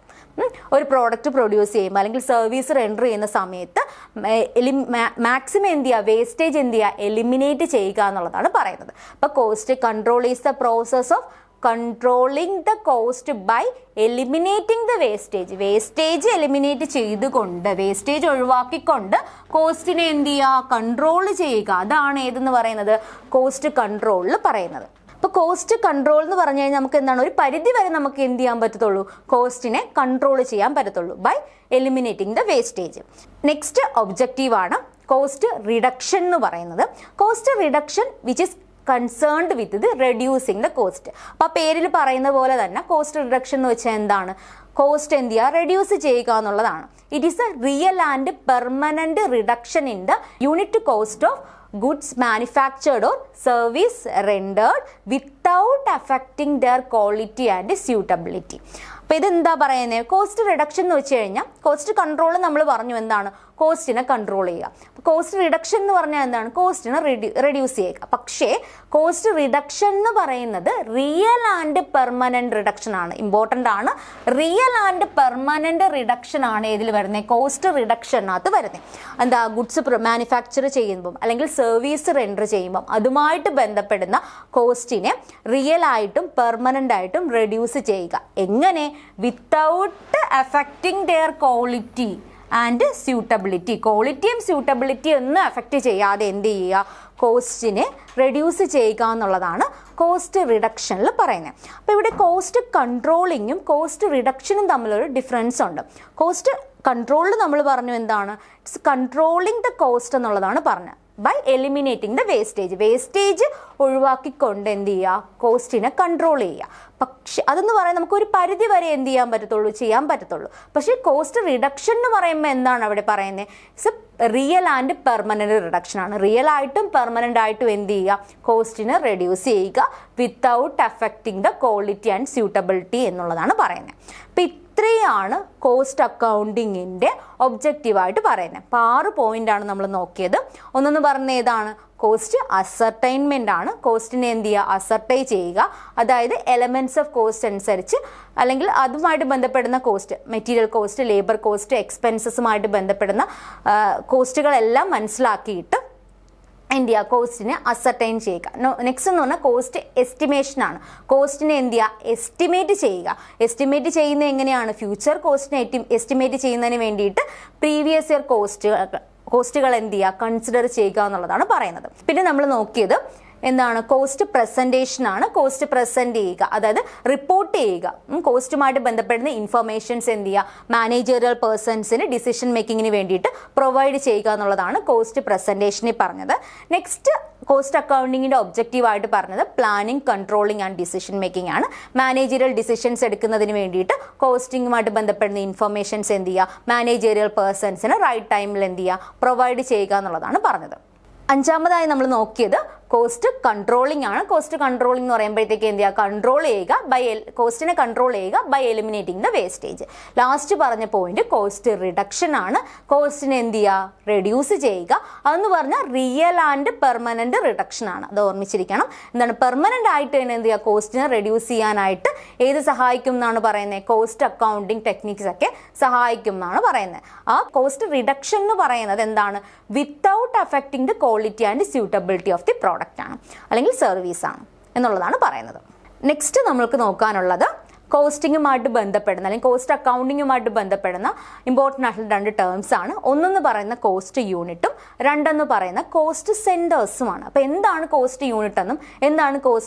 ഒരു പ്രോഡക്റ്റ് പ്രൊഡ്യൂസ് ചെയ്യുമ്പോൾ അല്ലെങ്കിൽ സർവീസ് റെൻഡർ ചെയ്യുന്ന സമയത്ത് മാക്സിമം എന്ത് ചെയ്യുക, വേസ്റ്റേജ് എന്ത് ചെയ്യുക, എലിമിനേറ്റ് ചെയ്യുക എന്നുള്ളതാണ് പറയുന്നത്. അപ്പോൾ cost control is the process of controlling the cost by eliminating the wastage. Wastage eliminate ചെയ്തുകൊണ്ട്, വേസ്റ്റേജ് ഒഴിവാക്കിക്കൊണ്ട് കോസ്റ്റിനെ എന്ത് ചെയ്യുക, കൺട്രോൾ ചെയ്യുക. അതാണ് ഏതെന്ന് പറയുന്നത്, കോസ്റ്റ് കൺട്രോളിൽ പറയുന്നത്. അപ്പോൾ കോസ്റ്റ് കൺട്രോൾ എന്ന് പറഞ്ഞു കഴിഞ്ഞാൽ നമുക്ക് എന്താണ്, ഒരു പരിധി വരെ നമുക്ക് എന്ത് ചെയ്യാൻ പറ്റത്തുള്ളൂ, കോസ്റ്റിനെ കൺട്രോൾ ചെയ്യാൻ പറ്റത്തുള്ളൂ by eliminating the wastage. Next ഒബ്ജക്റ്റീവാണ് കോസ്റ്റ് റിഡക്ഷൻ എന്ന് പറയുന്നത്. Cost reduction which is concerned with the reducing the cost. അപ്പോൾ ആ പേരിൽ പറയുന്ന പോലെ തന്നെ കോസ്റ്റ് റിഡക്ഷൻ എന്ന് വെച്ചാൽ എന്താണ്, കോസ്റ്റ് എന്ത് ചെയ്യുക, റെഡ്യൂസ് ചെയ്യുക എന്നുള്ളതാണ്. It is A real and permanent reduction in the unit cost of goods manufactured or service rendered without affecting their quality and suitability. അപ്പോൾ ഇതെന്താ പറയുന്നത്, കോസ്റ്റ് റിഡക്ഷൻ എന്ന് വെച്ച് കഴിഞ്ഞാൽ കോസ്റ്റ് കൺട്രോൾ നമ്മൾ പറഞ്ഞു എന്താണ്, കോസ്റ്റിനെ കൺട്രോൾ ചെയ്യുക. കോസ്റ്റ് റിഡക്ഷൻ എന്ന് പറഞ്ഞാൽ എന്താണ്, കോസ്റ്റിനെ റെഡ്യൂസ് ചെയ്യുക. പക്ഷേ കോസ്റ്റ് റിഡക്ഷൻ എന്ന് പറയുന്നത് റിയൽ ആൻഡ് പെർമനന്റ് റിഡക്ഷൻ ആണ്. ഇമ്പോർട്ടൻ്റ് ആണ്, റിയൽ ആൻഡ് പെർമനന്റ് റിഡക്ഷൻ ആണ് ഏതിൽ വരുന്നത്, കോസ്റ്റ് റിഡക്ഷനകത്ത് വരുന്നത്. എന്താ, ഗുഡ്സ് മാനുഫാക്ചർ ചെയ്യുമ്പം അല്ലെങ്കിൽ സർവീസ് റെൻഡർ ചെയ്യുമ്പം അതുമായിട്ട് ബന്ധപ്പെടുന്ന കോസ്റ്റിനെ റിയൽ ആയിട്ടും പെർമനന്റ് ആയിട്ടും റെഡ്യൂസ് ചെയ്യുക. എങ്ങനെ, without affecting their quality and suitability. ക്വാളിറ്റിയും സ്യൂട്ടബിലിറ്റിയും ഒന്നും അഫക്റ്റ് ചെയ്യാതെ എന്ത് ചെയ്യുക, കോസ്റ്റിനെ റെഡ്യൂസ് ചെയ്യുക എന്നുള്ളതാണ് കോസ്റ്റ് റിഡക്ഷനിൽ പറയുന്നത്. അപ്പോൾ ഇവിടെ കോസ്റ്റ് കൺട്രോളിങ്ങും കോസ്റ്റ് റിഡക്ഷനും തമ്മിലൊരു ഡിഫറൻസ് ഉണ്ട്. കോസ്റ്റ് കൺട്രോളിൽ നമ്മൾ പറഞ്ഞു എന്താണ്, ഇറ്റ്സ് കൺട്രോളിങ് ദ കോസ്റ്റ് എന്നുള്ളതാണ് പറഞ്ഞത് by eliminating the wastage. Wastage ഒഴിവാക്കിക്കൊണ്ട് എന്ത് ചെയ്യുക, കോസ്റ്റിനെ കൺട്രോൾ ചെയ്യുക. പക്ഷെ അതെന്ന് പറയാൻ നമുക്ക് ഒരു പരിധി വരെ എന്ത് ചെയ്യാൻ പറ്റത്തുള്ളൂ, ചെയ്യാൻ പറ്റത്തുള്ളൂ. പക്ഷേ കോസ്റ്റ് റിഡക്ഷൻ എന്ന് പറയുമ്പോൾ എന്താണ് അവിടെ പറയുന്നത്, it's A real and permanent reduction ആണ്. റിയൽ ആയിട്ടും പെർമനന്റ് ആയിട്ടും എന്ത് ചെയ്യുക, കോസ്റ്റിനെ റെഡ്യൂസ് ചെയ്യുക without affecting the quality and suitability എന്നുള്ളതാണ് പറയുന്നത്. അപ്പം ഇത്രയാണ് കോസ്റ്റ് അക്കൗണ്ടിങ്ങിൻ്റെ ഒബ്ജക്റ്റീവായിട്ട് പറയുന്നത്. അപ്പോൾ 6 പോയിൻ്റാണ് നമ്മൾ നോക്കിയത്. ഒന്നെന്ന് പറഞ്ഞ ഏതാണ്, കോസ്റ്റ് അസർട്ടൈൻമെൻ്റ് ആണ്. കോസ്റ്റിനെ എന്ത് ചെയ്യുക, അസർട്ടൈ ചെയ്യുക. അതായത് എലമെൻറ്റ്സ് ഓഫ് കോസ്റ്റ് അനുസരിച്ച് അല്ലെങ്കിൽ അതുമായിട്ട് ബന്ധപ്പെടുന്ന cost, material cost, labour cost, എക്സ്പെൻസസുമായിട്ട് ബന്ധപ്പെടുന്ന കോസ്റ്റുകളെല്ലാം മനസ്സിലാക്കിയിട്ട് എന്ത് ചെയ്യുക, കോസ്റ്റിനെ അസർട്ടൈൻ ചെയ്യുക. നെക്സ്റ്റ് എന്ന് പറഞ്ഞാൽ കോസ്റ്റ് എസ്റ്റിമേഷൻ ആണ്. കോസ്റ്റിനെ എന്ത് ചെയ്യുക, എസ്റ്റിമേറ്റ് ചെയ്യുക. എസ്റ്റിമേറ്റ് ചെയ്യുന്നത് എങ്ങനെയാണ്, ഫ്യൂച്ചർ കോസ്റ്റിനെ എസ്റ്റിമേറ്റ് ചെയ്യുന്നതിന് വേണ്ടിയിട്ട് പ്രീവിയസ് ഇയർ കോസ്റ്റുകൾ എന്ത് ചെയ്യുക, കൺസിഡർ ചെയ്യുക എന്നുള്ളതാണ് പറയുന്നത്. പിന്നെ നമ്മൾ നോക്കിയത് എന്താണ്, കോസ്റ്റ് പ്രസന്റേഷൻ ആണ്. കോസ്റ്റ് പ്രസന്റ് ചെയ്യുക, അതായത് റിപ്പോർട്ട് ചെയ്യുക. കോസ്റ്റുമായിട്ട് ബന്ധപ്പെടുന്ന ഇൻഫർമേഷൻസ് എന്ത് ചെയ്യുക, മാനേജറിയൽ പേഴ്സൺസിന് ഡിസിഷൻ മേക്കിങ്ങിന് വേണ്ടിയിട്ട് പ്രൊവൈഡ് ചെയ്യുക എന്നുള്ളതാണ് കോസ്റ്റ് പ്രസന്റേഷനിൽ പറഞ്ഞത്. നെക്സ്റ്റ് കോസ്റ്റ് അക്കൗണ്ടിങ്ങിന്റെ ഒബ്ജക്റ്റീവ് ആയിട്ട് പറഞ്ഞത് planning, controlling and decision making ആണ്. മാനേജറിയൽ ഡിസിഷൻസ് എടുക്കുന്നതിന് വേണ്ടിയിട്ട് കോസ്റ്റിംഗുമായിട്ട് ബന്ധപ്പെടുന്ന ഇൻഫർമേഷൻസ് എന്ത് ചെയ്യുക, മാനേജറിയൽ പേഴ്സൺസിന് റൈറ്റ് ടൈമിൽ എന്ത് ചെയ്യുക, പ്രൊവൈഡ് ചെയ്യുക എന്നുള്ളതാണ് പറഞ്ഞത്. അഞ്ചാമതായി നമ്മൾ നോക്കിയത് കോസ്റ്റ് കൺട്രോളിംഗ് ആണ്. കോസ്റ്റ് കൺട്രോളിംഗ് എന്ന് പറയുമ്പോഴത്തേക്ക് എന്ത് ചെയ്യുക, കൺട്രോൾ ചെയ്യുക കോസ്റ്റിനെ കൺട്രോൾ ചെയ്യുക by eliminating the wastage. Last പറഞ്ഞ പോയിന്റ് കോസ്റ്റ് റിഡക്ഷൻ ആണ്. കോസ്റ്റിനെ എന്ത് ചെയ്യുക, റെഡ്യൂസ് ചെയ്യുക. അതെന്ന് പറഞ്ഞാൽ റിയൽ ആൻഡ് പെർമനന്റ് റിഡക്ഷൻ ആണ്. അത് ഓർമ്മിച്ചിരിക്കണം. എന്താണ്, പെർമനന്റ് ആയിട്ട് തന്നെ എന്ത് ചെയ്യുക, കോസ്റ്റിനെ റെഡ്യൂസ് ചെയ്യാനായിട്ട് ഏത് സഹായിക്കും എന്നാണ് പറയുന്നത്, കോസ്റ്റ് അക്കൗണ്ടിങ് ടെക്നിക്സ് ഒക്കെ സഹായിക്കും എന്നാണ് പറയുന്നത്. ആ കോസ്റ്റ് റിഡക്ഷൻ എന്ന് പറയുന്നത് എന്താണ്, without affecting the quality and suitability of the product ആണ്, അല്ലെങ്കിൽ സർവീസ് ആണ് എന്നുള്ളതാണ് പറയുന്നത്. നെക്സ്റ്റ് നമ്മൾക്ക് നോക്കാനുള്ളത് കോസ്റ്റിങ്ങുമായിട്ട് ബന്ധപ്പെടുന്ന അല്ലെങ്കിൽ കോസ്റ്റ് അക്കൗണ്ടിങ്ങുമായിട്ട് ബന്ധപ്പെടുന്ന ഇമ്പോർട്ടൻ്റ് ആയിട്ടുള്ള രണ്ട് ടേംസ് ആണ്. ഒന്നെന്ന് പറയുന്ന കോസ്റ്റ് യൂണിറ്റും രണ്ടെന്ന് പറയുന്ന കോസ്റ്റ് സെന്റേഴ്സുമാണ്. അപ്പോൾ എന്താണ് കോസ്റ്റ് യൂണിറ്റ് എന്നും എന്താണ്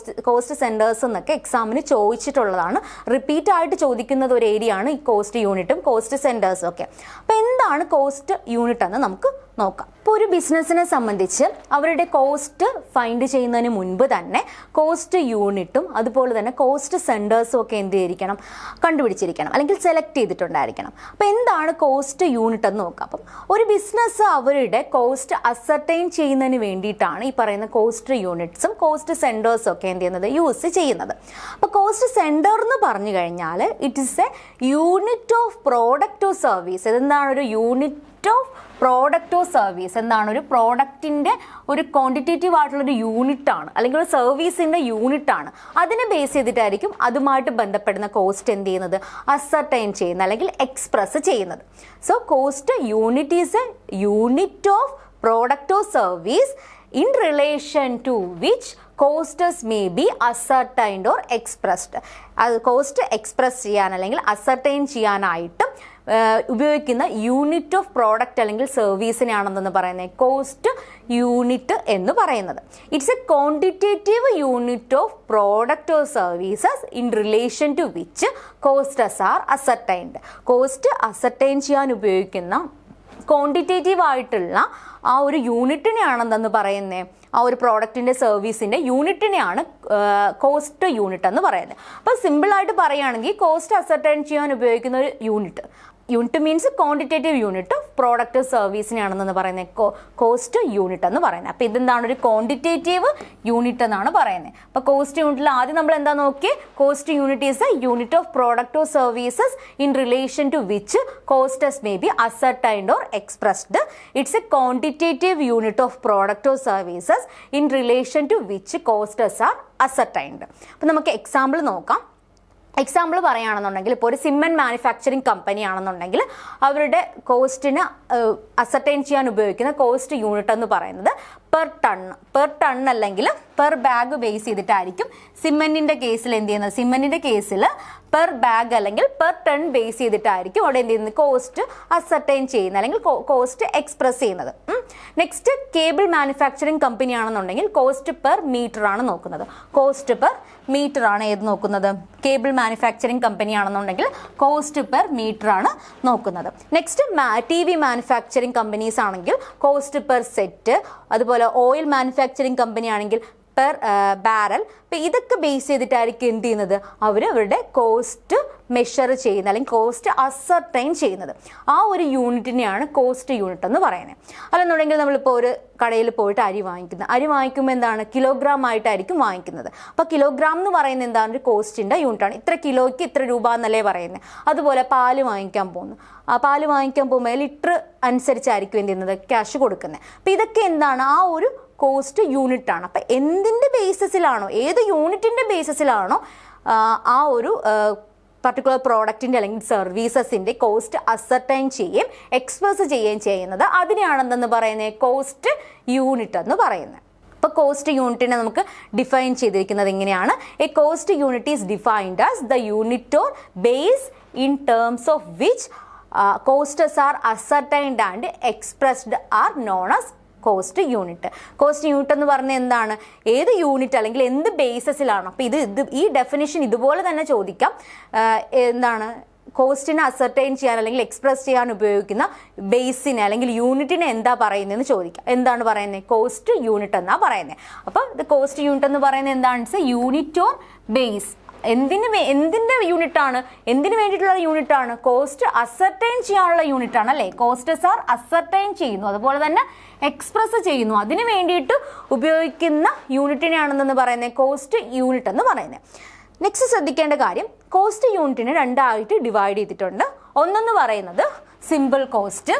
കോസ്റ്റ് സെന്റേഴ്സ് എന്നൊക്കെ എക്സാമിന് ചോദിച്ചിട്ടുള്ളതാണ്. റിപ്പീറ്റ് ആയിട്ട് ചോദിക്കുന്നത് ഒരു ഏരിയ ആണ് ഈ കോസ്റ്റ് യൂണിറ്റും കോസ്റ്റ് സെന്റേഴ്സും ഒക്കെ. അപ്പോൾ എന്താണ് കോസ്റ്റ് യൂണിറ്റ് എന്ന് നമുക്ക് നോക്കാം. ഇപ്പോൾ ഒരു ബിസിനസ്സിനെ സംബന്ധിച്ച് അവരുടെ കോസ്റ്റ് ഫൈൻഡ് ചെയ്യുന്നതിന് മുൻപ് തന്നെ കോസ്റ്റ് യൂണിറ്റും അതുപോലെ തന്നെ കോസ്റ്റ് സെന്റേഴ്സും ഒക്കെ എന്ത് ചെയ്തിരിക്കണം, കണ്ടുപിടിച്ചിരിക്കണം, അല്ലെങ്കിൽ സെലക്ട് ചെയ്തിട്ടുണ്ടായിരിക്കണം. അപ്പോൾ എന്താണ് കോസ്റ്റ് യൂണിറ്റ് എന്ന് നോക്കാം. അപ്പം ഒരു ബിസിനസ് അവരുടെ കോസ്റ്റ് അസർട്ടൈൻ ചെയ്യുന്നതിന് വേണ്ടിയിട്ടാണ് ഈ പറയുന്ന കോസ്റ്റ് യൂണിറ്റ്സും കോസ്റ്റ് സെന്റേഴ്സും ഒക്കെ എന്ത് ചെയ്യുന്നത്, യൂസ് ചെയ്യുന്നത്. അപ്പോൾ കോസ്റ്റ് സെന്റർ എന്ന് പറഞ്ഞു കഴിഞ്ഞാൽ it is a unit of product or service. ഇതെന്താണ്, ഒരു unit of product or service. എന്താണ്, ഒരു പ്രോഡക്റ്റിൻ്റെ ഒരു ക്വാണ്ടിറ്റേറ്റീവ് ആയിട്ടുള്ളൊരു യൂണിറ്റ് ആണ്, അല്ലെങ്കിൽ ഒരു സർവീസിൻ്റെ യൂണിറ്റ് ആണ്. അതിനെ ബേസ് ചെയ്തിട്ടായിരിക്കും അതുമായിട്ട് ബന്ധപ്പെടുന്ന കോസ്റ്റ് എന്ത് ചെയ്യുന്നത്, അസർട്ടൈൻ ചെയ്യുന്നത് അല്ലെങ്കിൽ എക്സ്പ്രസ് ചെയ്യുന്നത്. So cost unit is a unit of product or service in relation to which costs may be ascertained or expressed. അത് കോസ്റ്റ് എക്സ്പ്രസ് ചെയ്യാൻ അല്ലെങ്കിൽ അസർട്ടൈൻ ചെയ്യാനായിട്ട് ഉപയോഗിക്കുന്ന യൂണിറ്റ് ഓഫ് പ്രോഡക്റ്റ് അല്ലെങ്കിൽ സർവീസിനെയാണെന്ന് പറയുന്നത് കോസ്റ്റ് യൂണിറ്റ് എന്ന് പറയുന്നത്. It's a quantitative unit of product or services in relation to which costs are ascertained. Cost ascertain ചെയ്യാൻ ഉപയോഗിക്കുന്ന ക്വാണ്ടിറ്റേറ്റീവ് ആയിട്ടുള്ള ആ ഒരു യൂണിറ്റിനെയാണെന്ന് പറയുന്നത്, ആ ഒരു പ്രോഡക്റ്റിൻ്റെ സർവീസിൻ്റെ യൂണിറ്റിനെയാണ് കോസ്റ്റ് യൂണിറ്റ് എന്ന് പറയുന്നത്. അപ്പോൾ സിമ്പിളായിട്ട് പറയുകയാണെങ്കിൽ കോസ്റ്റ് അസർട്ടൈൻ ചെയ്യാൻ ഉപയോഗിക്കുന്ന ഒരു unit means quantitative unit of product സർവീസിനെയാണെന്ന് പറയുന്നത് കോസ്റ്റ് യൂണിറ്റ് എന്ന് പറയുന്നത്. അപ്പോൾ ഇതെന്താണ്, ഒരു ക്വാണ്ടിറ്റേറ്റീവ് യൂണിറ്റ് എന്നാണ് പറയുന്നത്. അപ്പോൾ കോസ്റ്റ് യൂണിറ്റിൽ ആദ്യം നമ്മൾ എന്താ നോക്കി, cost unit is a unit of product or services in relation to which costs may be ascertained or expressed. It's a quantitative unit of product or services in relation to which costs are ascertained. അപ്പോൾ നമുക്ക് example നോക്കാം. Example പറയുകയാണെന്നുണ്ടെങ്കിൽ, ഇപ്പോൾ ഒരു cement manufacturing company ആണെന്നുണ്ടെങ്കിൽ അവരുടെ കോസ്റ്റിന് ascertain ചെയ്യാൻ ഉപയോഗിക്കുന്ന കോസ്റ്റ് യൂണിറ്റ് എന്ന് പറയുന്നത് പെർ ടൺ അല്ലെങ്കിൽ പെർ ബാഗ് ബേസ് ചെയ്തിട്ടായിരിക്കും സിമെൻറ്റിൻ്റെ കേസിൽ എന്ത് ചെയ്യുന്നത്. സിമെൻറ്റിൻ്റെ കേസിൽ പെർ ബാഗ് അല്ലെങ്കിൽ പെർ ടൺ ബേസ് ചെയ്തിട്ടായിരിക്കും അവിടെ എന്ത് ചെയ്യുന്നത്, കോസ്റ്റ് അസർട്ടൈൻ ചെയ്യുന്നത് അല്ലെങ്കിൽ കോസ്റ്റ് എക്സ്പ്രസ് ചെയ്യുന്നത്. നെക്സ്റ്റ് കേബിൾ മാനുഫാക്ചറിങ് കമ്പനി ആണെന്നുണ്ടെങ്കിൽ കോസ്റ്റ് പെർ മീറ്റർ ആണ് നോക്കുന്നത്. കോസ്റ്റ് പെർ മീറ്റർ ആണ് ഏത് നോക്കുന്നത്, കേബിൾ മാനുഫാക്ചറിങ് കമ്പനി ആണെന്നുണ്ടെങ്കിൽ കോസ്റ്റ് പെർ മീറ്റർ ആണ് നോക്കുന്നത്. നെക്സ്റ്റ് TV മാനുഫാക്ചറിങ് കമ്പനീസ് ആണെങ്കിൽ കോസ്റ്റ് പെർ സെറ്റ്, അതുപോലെ ഓയിൽ മാനുഫാക്ചറിങ് കമ്പനി ആണെങ്കിൽ പെർ ബാരൽ. അപ്പോൾ ഇതൊക്കെ ബേസ് ചെയ്തിട്ടായിരിക്കും എന്ത് ചെയ്യുന്നത്, അവരുടെ കോസ്റ്റ് മെഷർ ചെയ്യുന്നത് അല്ലെങ്കിൽ കോസ്റ്റ് അസർട്ടൈൻ ചെയ്യുന്നത്. ആ ഒരു യൂണിറ്റിനെയാണ് കോസ്റ്റ് യൂണിറ്റ് എന്ന് പറയുന്നത്. അല്ലെന്നുണ്ടെങ്കിൽ നമ്മളിപ്പോൾ ഒരു കടയിൽ പോയിട്ട് അരി വാങ്ങിക്കുമ്പോൾ എന്താണ്, കിലോഗ്രാം ആയിട്ടായിരിക്കും വാങ്ങിക്കുന്നത്. അപ്പോൾ കിലോഗ്രാം എന്ന് പറയുന്നത് എന്താണ്, ഒരു കോസ്റ്റിൻ്റെ യൂണിറ്റാണ്. ഇത്ര കിലോയ്ക്ക് ഇത്ര രൂപ എന്നല്ലേ പറയുന്നത്. അതുപോലെ പാല് വാങ്ങിക്കാൻ പോകുമ്പോൾ ലിറ്റർ അനുസരിച്ചായിരിക്കും എന്ത് ചെയ്യുന്നത്, ക്യാഷ് കൊടുക്കുന്നത്. അപ്പോൾ ഇതൊക്കെ എന്താണ്, ആ ഒരു കോസ്റ്റ് യൂണിറ്റ് ആണ്. അപ്പം എന്തിൻ്റെ ബേസിസിലാണോ, ഏത് യൂണിറ്റിൻ്റെ ബേസിസിലാണോ ആ ഒരു പർട്ടിക്കുലർ പ്രോഡക്റ്റിൻ്റെ അല്ലെങ്കിൽ സർവീസസിൻ്റെ കോസ്റ്റ് അസർട്ടൈൻ ചെയ്യുകയും എക്സ്പ്രസ് ചെയ്യുകയും ചെയ്യുന്നത് അതിനെയാണെന്ന് പറയുന്നത് കോസ്റ്റ് യൂണിറ്റ് എന്ന് പറയുന്നത്. അപ്പോൾ കോസ്റ്റ് യൂണിറ്റിനെ നമുക്ക് ഡിഫൈൻ ചെയ്തിരിക്കുന്നത് എങ്ങനെയാണ്? A cost unit is defined as the unit or base in terms of which costs are ascertained and expressed are known as cost unit. Cost unit എന്ന് പറഞ്ഞാൽ എന്താണ്? ഏത് യൂണിറ്റ് അല്ലെങ്കിൽ എന്ത് ബേസിസിലാണ്. അപ്പോൾ ഈ ഡെഫിനിഷൻ ഇതുപോലെ തന്നെ ചോദിക്കാം. എന്താണ് കോസ്റ്റിനെ അസർട്ടൈൻ ചെയ്യാൻ അല്ലെങ്കിൽ എക്സ്പ്രസ് ചെയ്യാൻ ഉപയോഗിക്കുന്ന ബേസിനെ അല്ലെങ്കിൽ യൂണിറ്റിനെ എന്താ പറയുന്നതെന്ന് ചോദിക്കാം. എന്താണ് പറയുന്നത്? കോസ്റ്റ് യൂണിറ്റ് എന്നാണ് പറയുന്നത്. അപ്പോൾ ഇത് കോസ്റ്റ് യൂണിറ്റ് എന്ന് പറയുന്നത് എന്താണ്? Unit or base. എന്തിൻ്റെ യൂണിറ്റ് ആണ്? എന്തിനു വേണ്ടിയിട്ടുള്ള യൂണിറ്റ് ആണ്? കോസ്റ്റ് അസർട്ടൈൻ ചെയ്യാനുള്ള യൂണിറ്റ് ആണ് അല്ലേ? കോസ്റ്റസ് ആർ അസർട്ടൈൻ ചെയ്യുന്നു, അതുപോലെ തന്നെ എക്സ്പ്രസ് ചെയ്യുന്നു. അതിന് വേണ്ടിയിട്ട് ഉപയോഗിക്കുന്ന യൂണിറ്റിനെയാണെന്ന് പറയുന്നത് കോസ്റ്റ് യൂണിറ്റ് എന്ന് പറയുന്നത്. നെക്സ്റ്റ് ശ്രദ്ധിക്കേണ്ട കാര്യം, കോസ്റ്റ് യൂണിറ്റിനെ രണ്ടായിട്ട് ഡിവൈഡ് ചെയ്തിട്ടുണ്ട്. ഒന്നെന്ന് പറയുന്നത് സിമ്പിൾ കോസ്റ്റ്,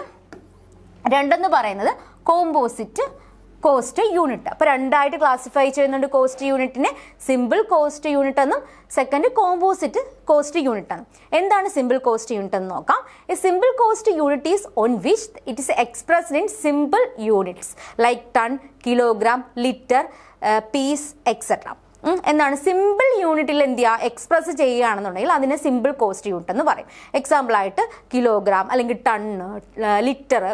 രണ്ടെന്ന് പറയുന്നത് കോമ്പോസിറ്റ് കോസ്റ്റ് യൂണിറ്റ്. അപ്പോൾ രണ്ടായിട്ട് ക്ലാസിഫൈ ചെയ്യുന്നുണ്ട് കോസ്റ്റ് യൂണിറ്റിനെ. സിമ്പിൾ കോസ്റ്റ് യൂണിറ്റ് എന്നും സെക്കൻഡ് കോമ്പോസിറ്റ് കോസ്റ്റ് യൂണിറ്റ് എന്നും. എന്താണ് സിമ്പിൾ കോസ്റ്റ് യൂണിറ്റ് എന്ന് നോക്കാം. A simple cost unit is on which it is expressed in simple units like ton, kilogram, litre, piece etcetera. എന്താണ് simple യൂണിറ്റിൽ എന്ത് ചെയ്യുക? എക്സ്പ്രസ് ചെയ്യുകയാണെന്നുണ്ടെങ്കിൽ അതിനെ സിമ്പിൾ കോസ്റ്റ് യൂണിറ്റ് എന്ന് പറയും. എക്സാമ്പിളായിട്ട് കിലോഗ്രാം അല്ലെങ്കിൽ ടണ്ണ്, ലിറ്റർ,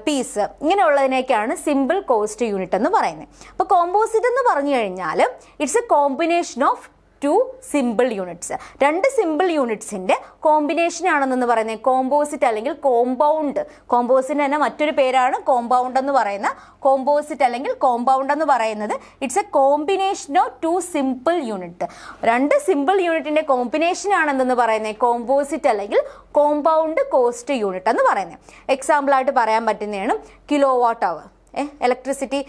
പീസ് ഇങ്ങനെയുള്ളതിനേക്കാണ് സിമ്പിൾ കോസ്റ്റ് യൂണിറ്റ് എന്ന് പറയുന്നത്. അപ്പോൾ കോമ്പോസിറ്റ് എന്ന് പറഞ്ഞു കഴിഞ്ഞാൽ it's a combination of two simple units. രണ്ട് സിമ്പിൾ യൂണിറ്റ്സിൻ്റെ കോമ്പിനേഷൻ ആണെന്ന് പറയുന്നത് കോമ്പോസിറ്റ് അല്ലെങ്കിൽ കോമ്പൗണ്ട്. കോമ്പോസിറ്റ് തന്നെ മറ്റൊരു പേരാണ് കോമ്പൗണ്ട് എന്ന് പറയുന്നത്. കോമ്പോസിറ്റ് അല്ലെങ്കിൽ കോമ്പൗണ്ട് എന്ന് പറയുന്നത് it's a combination of two simple unit. രണ്ട് സിമ്പിൾ യൂണിറ്റിൻ്റെ കോമ്പിനേഷൻ ആണെന്ന് പറയുന്നത് കോമ്പോസിറ്റ് അല്ലെങ്കിൽ കോമ്പൗണ്ട് കോസ്റ്റ് യൂണിറ്റ് എന്ന് പറയുന്നത്. എക്സാമ്പിളായിട്ട് പറയാൻ പറ്റുന്നതാണ് kilo what hour. Electricity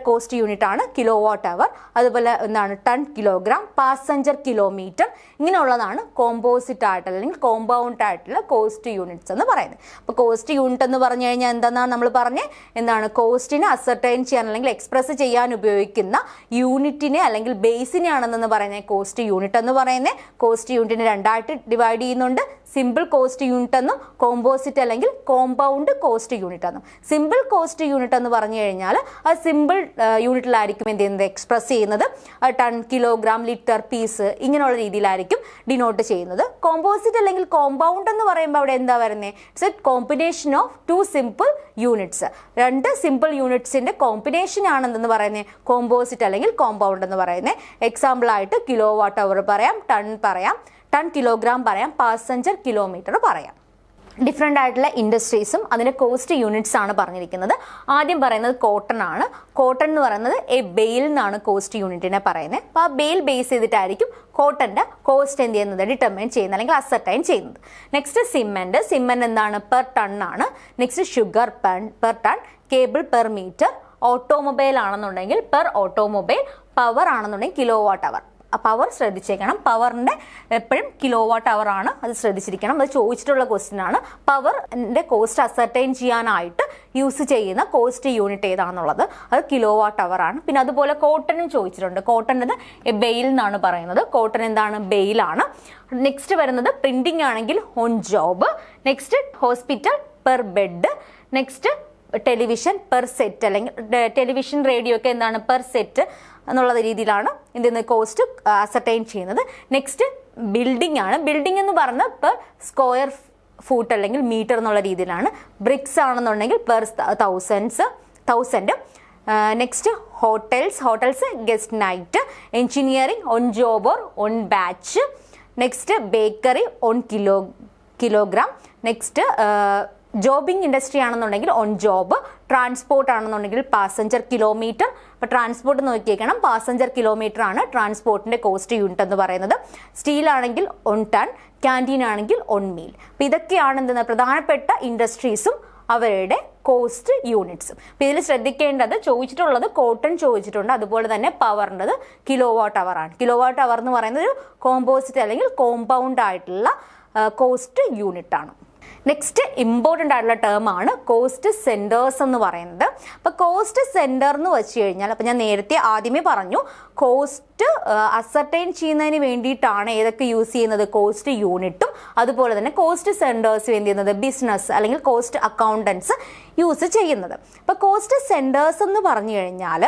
cost unit ആണ് കിലോ വാട്ട് അവർ. അതുപോലെ എന്താണ് ടൺ, കിലോഗ്രാം, പാസഞ്ചർ കിലോമീറ്റർ ഇങ്ങനെയുള്ളതാണ് കോമ്പോസിറ്റ് ആയിട്ട് അല്ലെങ്കിൽ കോമ്പൗണ്ട് ആയിട്ടുള്ള കോസ്റ്റ് യൂണിറ്റ്സ് എന്ന് പറയുന്നത്. അപ്പോൾ കോസ്റ്റ് യൂണിറ്റ് എന്ന് പറഞ്ഞു കഴിഞ്ഞാൽ എന്താണെന്നാണ് നമ്മൾ പറഞ്ഞത്? എന്താണ് കോസ്റ്റിനെ അസർട്ടൈൻ ചെയ്യാൻ അല്ലെങ്കിൽ എക്സ്പ്രസ് ചെയ്യാൻ ഉപയോഗിക്കുന്ന യൂണിറ്റിനെ അല്ലെങ്കിൽ ബേസിനെ ആണെന്ന് പറയുന്നത് കോസ്റ്റ് യൂണിറ്റ് എന്ന് പറയുന്നത്. കോസ്റ്റ് യൂണിറ്റിനെ രണ്ടായിട്ട് ഡിവൈഡ് ചെയ്യുന്നുണ്ട്. സിമ്പിൾ കോസ്റ്റ് യൂണിറ്റ് എന്നും കോമ്പോസിറ്റ് അല്ലെങ്കിൽ കോമ്പൗണ്ട് കോസ്റ്റ് യൂണിറ്റ് എന്നും. സിമ്പിൾ കോസ്റ്റ് യൂണിറ്റ് എന്ന് പറഞ്ഞു കഴിഞ്ഞാൽ അത് സിമ്പിൾ യൂണിറ്റിലായിരിക്കും എന്ത് ചെയ്യുന്നത്? എക്സ്പ്രസ് ചെയ്യുന്നത്. ടൺ, കിലോഗ്രാം, ലിറ്റർ, പീസ് ഇങ്ങനെയുള്ള രീതിയിലായിരിക്കും ഡിനോട്ട് ചെയ്യുന്നത്. കോമ്പോസിറ്റ് അല്ലെങ്കിൽ കോമ്പൗണ്ട് എന്ന് പറയുമ്പോൾ അവിടെ എന്താ വരുന്നത്? It's a combination of two simple units. രണ്ട് സിമ്പിൾ യൂണിറ്റ്സിന്റെ കോമ്പിനേഷൻ ആണെന്ന് പറയുന്നത് കോമ്പോസിറ്റ് അല്ലെങ്കിൽ കോമ്പൗണ്ട് എന്ന് പറയുന്നത്. എക്സാമ്പിളായിട്ട് കിലോ വാട്ട് അവർ പറയാം, ടൺ പറയാം, ടൺ കിലോഗ്രാം പറയാം, പാസഞ്ചർ കിലോമീറ്റർ പറയാം. ഡിഫറെൻ്റ് ആയിട്ടുള്ള ഇൻഡസ്ട്രീസും അതിൻ്റെ കോസ്റ്റ് യൂണിറ്റ്സ് ആണ് പറഞ്ഞിരിക്കുന്നത്. ആദ്യം പറയുന്നത് കോട്ടൺ ആണ്. കോട്ടൺ എന്ന് പറയുന്നത് എ ബെയിൽ എന്നാണ് കോസ്റ്റ് യൂണിറ്റിനെ പറയുന്നത്. അപ്പോൾ ആ ബെയിൽ ബേസ് ചെയ്തിട്ടായിരിക്കും കോട്ടൻ്റെ കോസ്റ്റ് എന്ത് ചെയ്യുന്നത്? ഡിറ്റർമൈൻ ചെയ്യുന്നത് അല്ലെങ്കിൽ അസർട്ടൈൻ ചെയ്യുന്നത്. Next cement. സിമെൻറ്റ് എന്താണ്? പെർ ടൺ ആണ്. Next sugar per ton, cable per metre, automobile ആണെന്നുണ്ടെങ്കിൽ പെർ ഓട്ടോമൊബൈൽ, പവർ ആണെന്നുണ്ടെങ്കിൽ കിലോ വാട്ട് അവർ. പവർ ശ്രദ്ധിച്ചേക്കണം. പവറിൻ്റെ എപ്പോഴും കിലോ വാട്ട് അവർ ആണ്, അത് ശ്രദ്ധിച്ചിരിക്കണം. അത് ചോദിച്ചിട്ടുള്ള ക്വസ്റ്റ്യൻ ആണ്. പവറിൻ്റെ കോസ്റ്റ് അസർട്ടൈൻ ചെയ്യാനായിട്ട് യൂസ് ചെയ്യുന്ന കോസ്റ്റ് യൂണിറ്റ് ഏതാണെന്നുള്ളത് അത് കിലോ വാട്ട് അവർ ആണ്. പിന്നെ അതുപോലെ കോട്ടനും ചോദിച്ചിട്ടുണ്ട്. കോട്ടൻ്റെ ബെയിൽ എന്നാണ് പറയുന്നത്. കോട്ടൺ എന്താണ്? ബെയിലാണ്. നെക്സ്റ്റ് വരുന്നത് പ്രിന്റിംഗ് ആണെങ്കിൽ on job. Next hospital per bed. Next television per set അല്ലെങ്കിൽ ടെലിവിഷൻ, റേഡിയോ ഒക്കെ എന്താണ്? പെർ സെറ്റ് എന്നുള്ള രീതിയിലാണ് ഇതിന് കോസ്റ്റ് അസർട്ടൈൻ ചെയ്യുന്നത്. നെക്സ്റ്റ് ബിൽഡിംഗ് ആണ്. ബിൽഡിംഗ് എന്ന് പറഞ്ഞാൽ പെർ സ്ക്വയർ ഫൂട്ട് അല്ലെങ്കിൽ മീറ്റർ എന്നുള്ള രീതിയിലാണ്. ബ്രിക്സ് ആണെന്നുണ്ടെങ്കിൽ per thousand. Next hotels guest night. Engineering on job or on batch. Next bakery on kilogram. Next jobbing industry ആണെന്നുണ്ടെങ്കിൽ ഓൺ ജോബ്. ട്രാൻസ്പോർട്ട് ആണെന്നുണ്ടെങ്കിൽ പാസഞ്ചർ കിലോമീറ്റർ. അപ്പോൾ ട്രാൻസ്പോർട്ട് നോക്കിയേക്കണം, പാസഞ്ചർ കിലോമീറ്റർ ആണ് ട്രാൻസ്പോർട്ടിൻ്റെ cost unit എന്ന് പറയുന്നത്. Steel ആണെങ്കിൽ on ton, canteen ആണെങ്കിൽ on meal. അപ്പോൾ ഇതൊക്കെയാണ് എന്തെന്ന് പ്രധാനപ്പെട്ട ഇൻഡസ്ട്രീസും അവരുടെ കോസ്റ്റ് യൂണിറ്റ്സും. അപ്പോൾ ഇതിൽ ശ്രദ്ധിക്കേണ്ടത് ചോദിച്ചിട്ടുള്ളത് കോട്ടൺ ചോദിച്ചിട്ടുണ്ട്. അതുപോലെ തന്നെ പവറിൻ്റെത് കിലോ വാട്ട് അവർ ആണ്. കിലോ വാട്ട് അവർ എന്ന് പറയുന്നത് ഒരു കോമ്പോസിറ്റ് അല്ലെങ്കിൽ കോമ്പൗണ്ട് ആയിട്ടുള്ള കോസ്റ്റ് യൂണിറ്റ് ആണ്. നെക്സ്റ്റ് ഇമ്പോർട്ടൻ്റ് ആയിട്ടുള്ള ടേം ആണ് കോസ്റ്റ് സെൻറ്റേഴ്സ് എന്ന് പറയുന്നത്. അപ്പോൾ കോസ്റ്റ് സെൻറ്റർ എന്ന് വെച്ച് കഴിഞ്ഞാൽ, അപ്പോൾ ഞാൻ നേരത്തെ ആദ്യമേ പറഞ്ഞു കോസ്റ്റ് കോസ്റ്റ് അസർട്ടൈൻ ചെയ്യുന്നതിന് വേണ്ടിയിട്ടാണ് ഏതൊക്കെ യൂസ് ചെയ്യുന്നത്, കോസ്റ്റ് യൂണിറ്റും അതുപോലെ തന്നെ കോസ്റ്റ് സെന്റേഴ്സും എന്ത് ചെയ്യുന്നത്, ബിസിനസ് അല്ലെങ്കിൽ കോസ്റ്റ് അക്കൗണ്ടൻസ് യൂസ് ചെയ്യുന്നത്. അപ്പോൾ കോസ്റ്റ് സെന്റേഴ്സ് എന്ന് പറഞ്ഞു കഴിഞ്ഞാൽ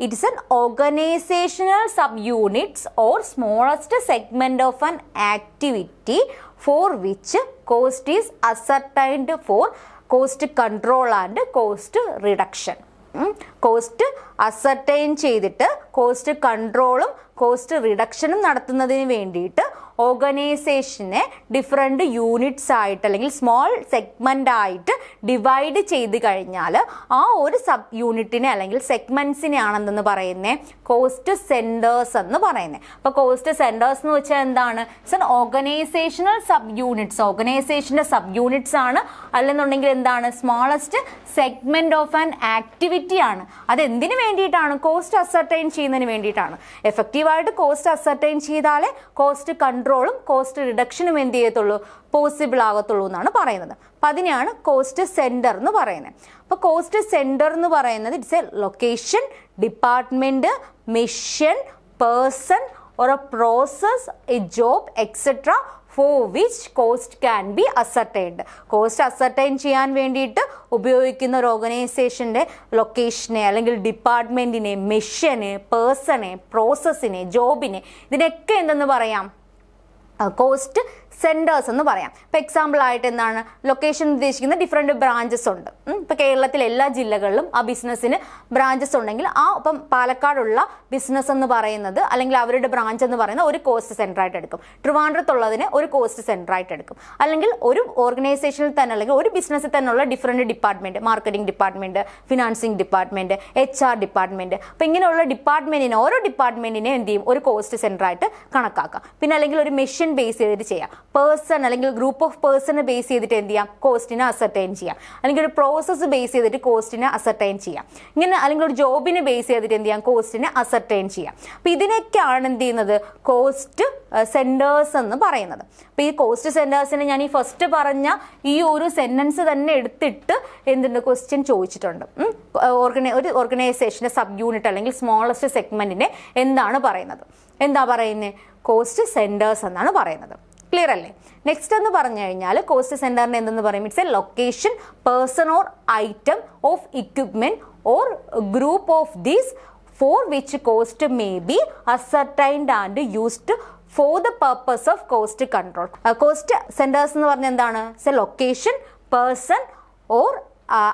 it is an organisational sub units or smallest segment of an activity for which cost is ascertained for cost control and cost reduction. Cost ascertain ചെയ്തിട്ട് cost കൺട്രോളും cost റിഡക്ഷനും നടത്തുന്നതിന് വേണ്ടിയിട്ട് ഓർഗനൈസേഷനെ ഡിഫറെൻറ്റ് യൂണിറ്റ്സ് ആയിട്ട് അല്ലെങ്കിൽ സ്മോൾ സെഗ്മെൻ്റ് ആയിട്ട് divide ചെയ്ത് കഴിഞ്ഞാൽ ആ ഒരു സബ് യൂണിറ്റിനെ അല്ലെങ്കിൽ സെഗ്മെൻറ്റ്സിനെ ആണെന്ന് പറയുന്നത് കോസ്റ്റ് സെൻറ്റേഴ്സ് എന്ന് പറയുന്നത്. അപ്പോൾ കോസ്റ്റ് സെൻറ്റേഴ്സ് എന്ന് വെച്ചാൽ എന്താണ്? ഇറ്റ്സ് ഓർഗനൈസേഷണൽ സബ് യൂണിറ്റ്സ്, ഓർഗനൈസേഷൻ്റെ സബ് യൂണിറ്റ്സ് ആണ്. അല്ലെന്നുണ്ടെങ്കിൽ എന്താണ്? Smallest segment of an activity ആണ്. അതെന്തിനു വേണ്ടിയിട്ടാണ്? കോസ്റ്റ് അസർട്ടൈൻ ചെയ്യുന്നതിന് വേണ്ടിയിട്ടാണ്. എഫക്റ്റീവായിട്ട് കോസ്റ്റ് അസർട്ടൈൻ ചെയ്താലേ കോസ്റ്റ് കൺട്രോളും കോസ്റ്റ് റിഡക്ഷനും എന്ത് ചെയ്യത്തുള്ളൂ, പോസിബിൾ ആകത്തുള്ളൂ എന്നാണ് പറയുന്നത്. അപ്പം അതിനെയാണ് കോസ്റ്റ് സെന്റർ എന്ന് പറയുന്നത്. അപ്പോൾ കോസ്റ്റ് സെന്റർ എന്ന് പറയുന്നത് it's a location, department, mission, person or a process, a job, etc. for which cost can be ascertained. Cost ascertain ചെയ്യാൻ വേണ്ടിയിട്ട് ഉപയോഗിക്കുന്ന ഒരു ഓർഗനൈസേഷൻ്റെ ലൊക്കേഷനെ അല്ലെങ്കിൽ ഡിപ്പാർട്ട്മെൻറ്റിനെ, മിഷനെ, പേഴ്സണെ, പ്രോസസ്സിനെ, ജോബിനെ, ഇതിനൊക്കെ എന്തെന്ന് പറയാം? കോസ്റ്റ് സെൻറ്റേഴ്സ് എന്ന് പറയാം. ഇപ്പോൾ എക്സാമ്പിൾ ആയിട്ട് എന്താണ് ലൊക്കേഷൻ ഉദ്ദേശിക്കുന്ന ഡിഫറെൻറ്റ് ബ്രാഞ്ചസ് ഉണ്ട്. ഇപ്പോൾ കേരളത്തിലെ എല്ലാ ജില്ലകളിലും ആ ബിസിനസ്സിന് ബ്രാഞ്ചസ് ഉണ്ടെങ്കിൽ ഇപ്പം പാലക്കാടുള്ള ബിസിനസ് എന്ന് പറയുന്നത് അല്ലെങ്കിൽ അവരുടെ ബ്രാഞ്ച് എന്ന് പറയുന്നത് ഒരു കോസ്റ്റ് സെൻറ്റർ ആയിട്ട് എടുക്കും. ട്രിവാൻഡ്രത്തുള്ളതിന് ഒരു കോസ്റ്റ് സെൻറ്റർ ആയിട്ട് എടുക്കും. അല്ലെങ്കിൽ ഒരു ഓർഗനൈസേഷനിൽ തന്നെ അല്ലെങ്കിൽ ഒരു ബിസിനസ്സിൽ തന്നെയുള്ള different department, marketing department, financing department, HR department, അപ്പോൾ ഇങ്ങനെയുള്ള ഡിപ്പാർട്ട്മെൻറ്റിനെ ഓരോ ഡിപ്പാർട്ട്മെൻറ്റിനെ എന്ത് ചെയ്യും, ഒരു കോസ്റ്റ് സെൻറ്റർ ആയിട്ട് കണക്കാക്കാം. പിന്നെ അല്ലെങ്കിൽ ഒരു മെഷീൻ ബേസ് ചെയ്തിട്ട് ചെയ്യാം. പേഴ്സൺ അല്ലെങ്കിൽ ഗ്രൂപ്പ് ഓഫ് പേഴ്സണെ ബേസ് ചെയ്തിട്ട് എന്ത് ചെയ്യാം, കോസ്റ്റിനെ അസർട്ടൈൻ ചെയ്യാം. അല്ലെങ്കിൽ ഒരു പ്രോസസ്സ് ബേസ് ചെയ്തിട്ട് കോസ്റ്റിനെ അസർട്ടൈൻ ചെയ്യാം. ഇങ്ങനെ അല്ലെങ്കിൽ ഒരു ജോബിനെ ബേസ് ചെയ്തിട്ട് എന്ത് ചെയ്യാം, കോസ്റ്റിനെ അസർട്ടൈൻ ചെയ്യാം. അപ്പോൾ ഇതിനൊക്കെയാണ് എന്ത് ചെയ്യുന്നത്, കോസ്റ്റ് സെൻറ്റേഴ്സ് എന്ന് പറയുന്നത്. അപ്പോൾ ഈ കോസ്റ്റ് സെൻറ്റേഴ്സിനെ ഞാൻ ഈ ഫസ്റ്റ് പറഞ്ഞ ഈ ഒരു സെൻറ്റൻസ് തന്നെ എടുത്തിട്ട് എന്തുണ്ട് ക്വസ്റ്റ്യൻ ചോദിച്ചിട്ടുണ്ട്. ഒരു ഓർഗനൈസേഷൻ്റെ സബ് യൂണിറ്റ് അല്ലെങ്കിൽ സ്മോളസ്റ്റ് സെഗ്മെൻറ്റിനെ എന്താണ് പറയുന്നത്? എന്താ പറയുന്നത്? കോസ്റ്റ് സെൻറ്റേഴ്സ് എന്നാണ് പറയുന്നത്. ക്ലിയർ അല്ലേ? നെക്സ്റ്റ് എന്ന് പറഞ്ഞു കഴിഞ്ഞാൽ കോസ്റ്റ് സെൻറ്ററിനെ എന്തെന്ന് പറയും? It's a location, person or item of equipment or group of these for which cost may be ascertained and used for the purpose of cost control. Cost centres എന്ന് പറഞ്ഞാൽ എന്താണ്? It's a location, person or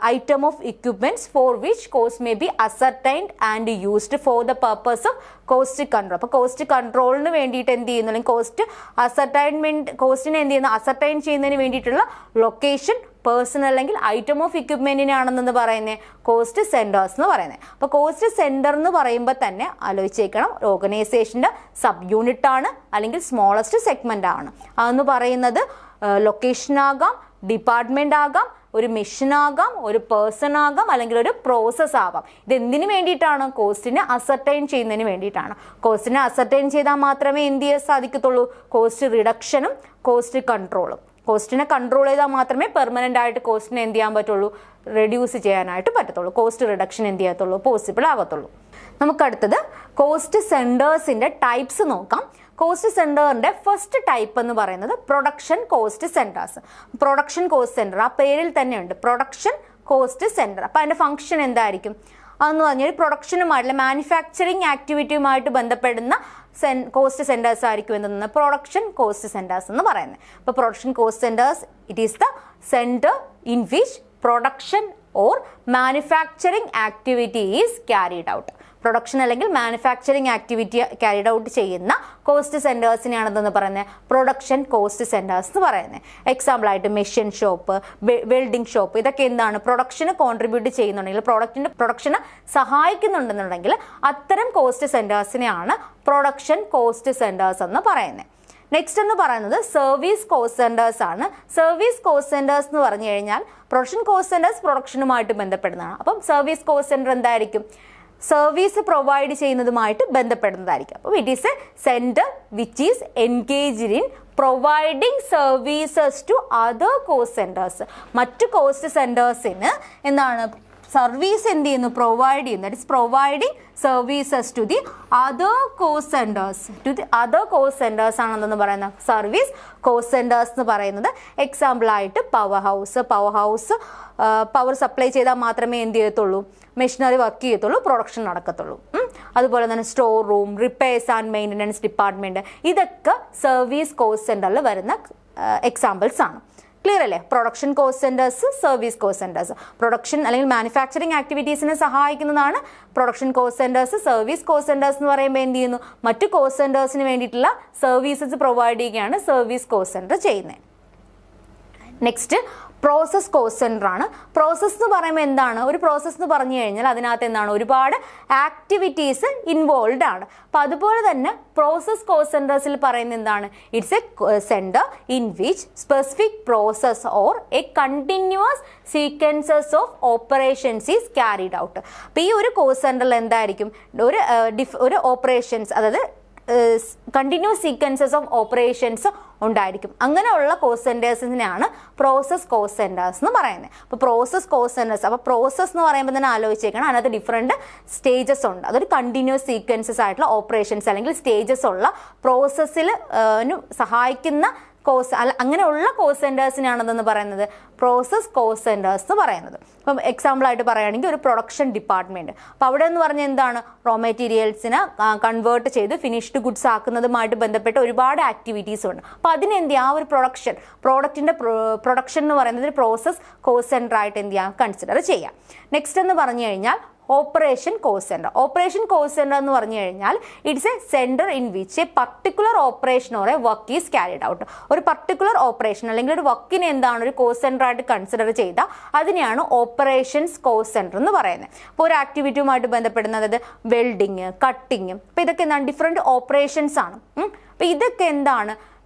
item of equipments for which cost may be ascertained and used for the purpose of cost control. അപ്പോൾ cost കൺട്രോളിന് വേണ്ടിയിട്ട് എന്ത് ചെയ്യുന്നു, അല്ലെങ്കിൽ cost ascertainment കോസ്റ്റിനെ എന്ത് ചെയ്യുന്നു, അസർട്ടൈൻ ചെയ്യുന്നതിന് വേണ്ടിയിട്ടുള്ള ലൊക്കേഷൻ, പേഴ്സൺ അല്ലെങ്കിൽ ഐറ്റം ഓഫ് ഇക്വിപ്മെൻറ്റിനാണെന്ന് പറയുന്നത് കോസ്റ്റ് സെൻറ്റേഴ്സ് എന്ന് പറയുന്നത്. അപ്പോൾ കോസ്റ്റ് സെൻറ്റർ എന്ന് പറയുമ്പോൾ തന്നെ ആലോചിച്ചേക്കണം, ഓർഗനൈസേഷൻ്റെ സബ് യൂണിറ്റ് ആണ് അല്ലെങ്കിൽ സ്മോളസ്റ്റ് സെഗ്മെൻ്റ് ആണ്. അതെന്ന് പറയുന്നത് ലൊക്കേഷൻ ആകാം, ഡിപ്പാർട്ട്മെൻ്റ് ആകാം, ഒരു മെഷീൻ ആകാം, ഒരു പേഴ്സൺ ആകാം, അല്ലെങ്കിൽ ഒരു പ്രോസസ് ആകാം. ഇത് എന്തിനു വേണ്ടിയിട്ടാണ്? കോസ്റ്റിനെ അസർട്ടൈൻ ചെയ്യുന്നതിന് വേണ്ടിയിട്ടാണ്. കോസ്റ്റിനെ അസർട്ടൈൻ ചെയ്താൽ മാത്രമേ എന്ത് ചെയ്യാൻ സാധിക്കത്തുള്ളൂ, കോസ്റ്റ് റിഡക്ഷനും കോസ്റ്റ് കൺട്രോളും. കോസ്റ്റിനെ കൺട്രോൾ ചെയ്താൽ മാത്രമേ പെർമനൻ്റ് ആയിട്ട് കോസ്റ്റിനെ എന്ത് ചെയ്യാൻ പറ്റുള്ളൂ, റെഡ്യൂസ് ചെയ്യാനായിട്ട് പറ്റത്തുള്ളൂ. കോസ്റ്റ് റിഡക്ഷൻ എന്ത് ചെയ്യത്തുള്ളൂ, പോസിബിൾ ആകത്തുള്ളൂ. നമുക്കടുത്തത് കോസ്റ്റ് സെൻറ്റേഴ്സിൻ്റെ ടൈപ്സ് നോക്കാം. കോസ്റ്റ് സെൻറ്ററിൻ്റെ ഫസ്റ്റ് ടൈപ്പ് എന്ന് പറയുന്നത് production cost centres. Production cost centre ആ പേരിൽ തന്നെയുണ്ട്, പ്രൊഡക്ഷൻ കോസ്റ്റ് സെൻറ്റർ. അപ്പോൾ അതിൻ്റെ ഫംഗ്ഷൻ എന്തായിരിക്കും? അതെന്ന് പറഞ്ഞാൽ പ്രൊഡക്ഷനുമായിട്ടുള്ള മാനുഫാക്ചറിങ് ആക്ടിവിറ്റിയുമായിട്ട് ബന്ധപ്പെടുന്ന കോസ്റ്റ് സെൻറ്റേഴ്സ് ആയിരിക്കും എന്തെന്ന് പ്രൊഡക്ഷൻ കോസ്റ്റ് സെൻറ്റേഴ്സ് എന്ന് പറയുന്നത്. അപ്പോൾ production cost centres it is the centre in which production or manufacturing activity is carried out. Production അല്ലെങ്കിൽ മാനുഫാക്ചറിങ് ആക്ടിവിറ്റി ക്യാരിഡ് ഔട്ട് ചെയ്യുന്ന കോസ്റ്റ് സെൻറ്റേഴ്സിനെയാണ് എന്തെന്ന് പറയുന്നത്, പ്രൊഡക്ഷൻ കോസ്റ്റ് സെൻറ്റേഴ്സ് എന്ന് പറയുന്നത്. എക്സാമ്പിളായിട്ട് മെഷീൻ ഷോപ്പ്, വെൽഡിംഗ് ഷോപ്പ്, ഇതൊക്കെ എന്താണ് പ്രൊഡക്ഷന് കോൺട്രിബ്യൂട്ട് ചെയ്യുന്നുണ്ടെങ്കിൽ, production സഹായിക്കുന്നുണ്ടെന്നുണ്ടെങ്കിൽ അത്തരം കോസ്റ്റ് സെൻറ്റേഴ്സിനെയാണ് പ്രൊഡക്ഷൻ കോസ്റ്റ് സെൻറ്റേഴ്സ് എന്ന് പറയുന്നത്. നെക്സ്റ്റ് എന്ന് പറയുന്നത് സർവീസ് കോസ്റ്റ് സെൻറ്റേഴ്സ് ആണ്. സർവീസ് കോസ്റ്റ് സെൻറ്റേഴ്സ് എന്ന് പറഞ്ഞു കഴിഞ്ഞാൽ പ്രൊഡക്ഷൻ കോസ്റ്റ് സെൻറ്റേഴ്സ് പ്രൊഡക്ഷനുമായിട്ട് ബന്ധപ്പെടുന്നതാണ്. അപ്പം സർവീസ് കോസ്റ്റ് സെൻറ്റർ എന്തായിരിക്കും, സർവീസ് പ്രൊവൈഡ് ചെയ്യുന്നതുമായിട്ട് ബന്ധപ്പെടുന്നതായിരിക്കും. അപ്പോൾ it is a centre which is engaged in providing services to other cost centres. മറ്റു കോസ്റ്റ് സെൻറ്റേഴ്സിന് എന്താണ് സർവീസ് എന്ത് ചെയ്യുന്നു, പ്രൊവൈഡ് ചെയ്യുന്നു. That is providing services to the other cost centres. To the other cost centres ആണെന്ന് പറയുന്നത് service cost centres എന്ന് പറയുന്നത്. എക്സാമ്പിളായിട്ട് പവർ ഹൗസ് പവർ സപ്ലൈ ചെയ്താൽ മാത്രമേ എന്ത് ചെയ്യത്തുള്ളൂ, മെഷീനറി വർക്ക് ചെയ്യത്തുള്ളൂ, പ്രൊഡക്ഷൻ നടക്കത്തുള്ളൂ. അതുപോലെ തന്നെ store room, repairs and maintenance department, ഇതൊക്കെ സർവീസ് കോസ്റ്റ് സെൻറ്ററിൽ വരുന്ന എക്സാമ്പിൾസ് ആണ്. ക്ലിയർ അല്ലേ? Production cost centres, service cost centres. Production അല്ലെങ്കിൽ മാനുഫാക്ചറിങ് ആക്ടിവിറ്റീസിനെ സഹായിക്കുന്നതാണ് production cost centres. Service cost centres എന്ന് പറയുമ്പോൾ എന്ത് ചെയ്യുന്നു, മറ്റു കോസ്റ്റ് സെൻറ്റേഴ്സിന് വേണ്ടിയിട്ടുള്ള സർവീസസ് പ്രൊവൈഡ് ചെയ്യുകയാണ് സർവീസ് കോസ്റ്റ് സെൻറ്റർ ചെയ്യുന്നത്. നെക്സ്റ്റ് പ്രോസസ് കോസ്റ്റ് സെൻറ്റർ ആണ്. പ്രോസസ് എന്ന് പറയുമ്പോൾ എന്താണ്, ഒരു പ്രോസസ് എന്ന് പറഞ്ഞു കഴിഞ്ഞാൽ അതിനകത്ത് എന്താണ്, ഒരുപാട് ആക്ടിവിറ്റീസ് ഇൻവോൾവ് ആണ്. അപ്പം അതുപോലെ തന്നെ പ്രോസസ് കോസ്റ്റ് സെൻറ്റേഴ്സിൽ പറയുന്നത് എന്താണ്, it's A centre in which specific process or A continuous sequences of operations is carried out. അപ്പം ഈ ഒരു കോസ്റ്റ് സെൻറ്ററിൽ എന്തായിരിക്കും, ഒരു ഓപ്പറേഷൻസ്, അതായത് കണ്ടിന്യൂസ് സീക്വൻസസ് ഓഫ് ഓപ്പറേഷൻസ് ഉണ്ടായിരിക്കും. അങ്ങനെയുള്ള കോസ്റ്റ് സെൻറ്റേഴ്സിനെയാണ് പ്രോസസ് കോസ്റ്റ് സെൻറ്റേഴ്സ് എന്ന് പറയുന്നത്. അപ്പോൾ പ്രോസസ് കോസ്റ്റ് സെൻറ്റേഴ്സ്, അപ്പോൾ പ്രോസസ് എന്ന് പറയുമ്പോൾ തന്നെ ആലോചിച്ചേക്കണം, അതിനകത്ത് ഡിഫറെൻറ്റ് സ്റ്റേജസ് ഉണ്ട്. അതൊരു കണ്ടിന്യൂസ് സീക്വൻസസ് ആയിട്ടുള്ള ഓപ്പറേഷൻസ് അല്ലെങ്കിൽ സ്റ്റേജസ് ഉള്ള പ്രോസസ്സിൽ സഹായിക്കുന്ന അങ്ങനെയുള്ള കോസ്റ്റ് സെൻറ്റേഴ്സിനാണെന്ന് പറയുന്നത് പ്രോസസ് കോസ്റ്റ് സെൻറ്റേഴ്സ് എന്ന് പറയുന്നത്. ഇപ്പം എക്സാമ്പിളായിട്ട് പറയുകയാണെങ്കിൽ ഒരു പ്രൊഡക്ഷൻ ഡിപ്പാർട്ട്മെൻറ്റ്, അപ്പോൾ അവിടെ എന്ന് പറഞ്ഞാൽ എന്താണ്, റോ മെറ്റീരിയൽസിനെ കൺവേർട്ട് ചെയ്ത് ഫിനിഷ്ഡ് ഗുഡ്സ് ആക്കുന്നതുമായിട്ട് ബന്ധപ്പെട്ട് ഒരുപാട് ആക്ടിവിറ്റീസ് ഉണ്ട്. അപ്പോൾ അതിനെന്ത് ചെയ്യുക, ആ ഒരു പ്രോഡക്റ്റിൻ്റെ പ്രൊഡക്ഷൻ എന്ന് പറയുന്നത് ഒരു പ്രോസസ് കോസ്റ്റ് സെൻറ്റർ ആയിട്ട് എന്ത് ചെയ്യാം, കൺസിഡർ ചെയ്യാം. നെക്സ്റ്റ് എന്ന് പറഞ്ഞു കഴിഞ്ഞാൽ operation cost centre. Operation cost centre എന്ന് പറഞ്ഞു കഴിഞ്ഞാൽ it's A centre in which A particular operation or A work is carried out. ഒരു പർട്ടിക്കുലർ ഓപ്പറേഷൻ അല്ലെങ്കിൽ ഒരു വർക്കിനെ എന്താണ് ഒരു കോസ്റ്റ് സെൻറ്റർ ആയിട്ട് കൺസിഡർ ചെയ്താൽ അതിനെയാണ് ഓപ്പറേഷൻസ് കോസ്റ്റ് സെൻറ്റർ എന്ന് പറയുന്നത്. അപ്പോൾ ഒരു ആക്ടിവിറ്റിയുമായിട്ട് ബന്ധപ്പെടുന്നത്, അതായത് വെൽഡിങ്, കട്ടിങ്, അപ്പോൾ ഇതൊക്കെ എന്താണ് ഡിഫറെൻറ്റ് ഓപ്പറേഷൻസ് ആണ്. അപ്പോൾ ഇതൊക്കെ എന്താണ്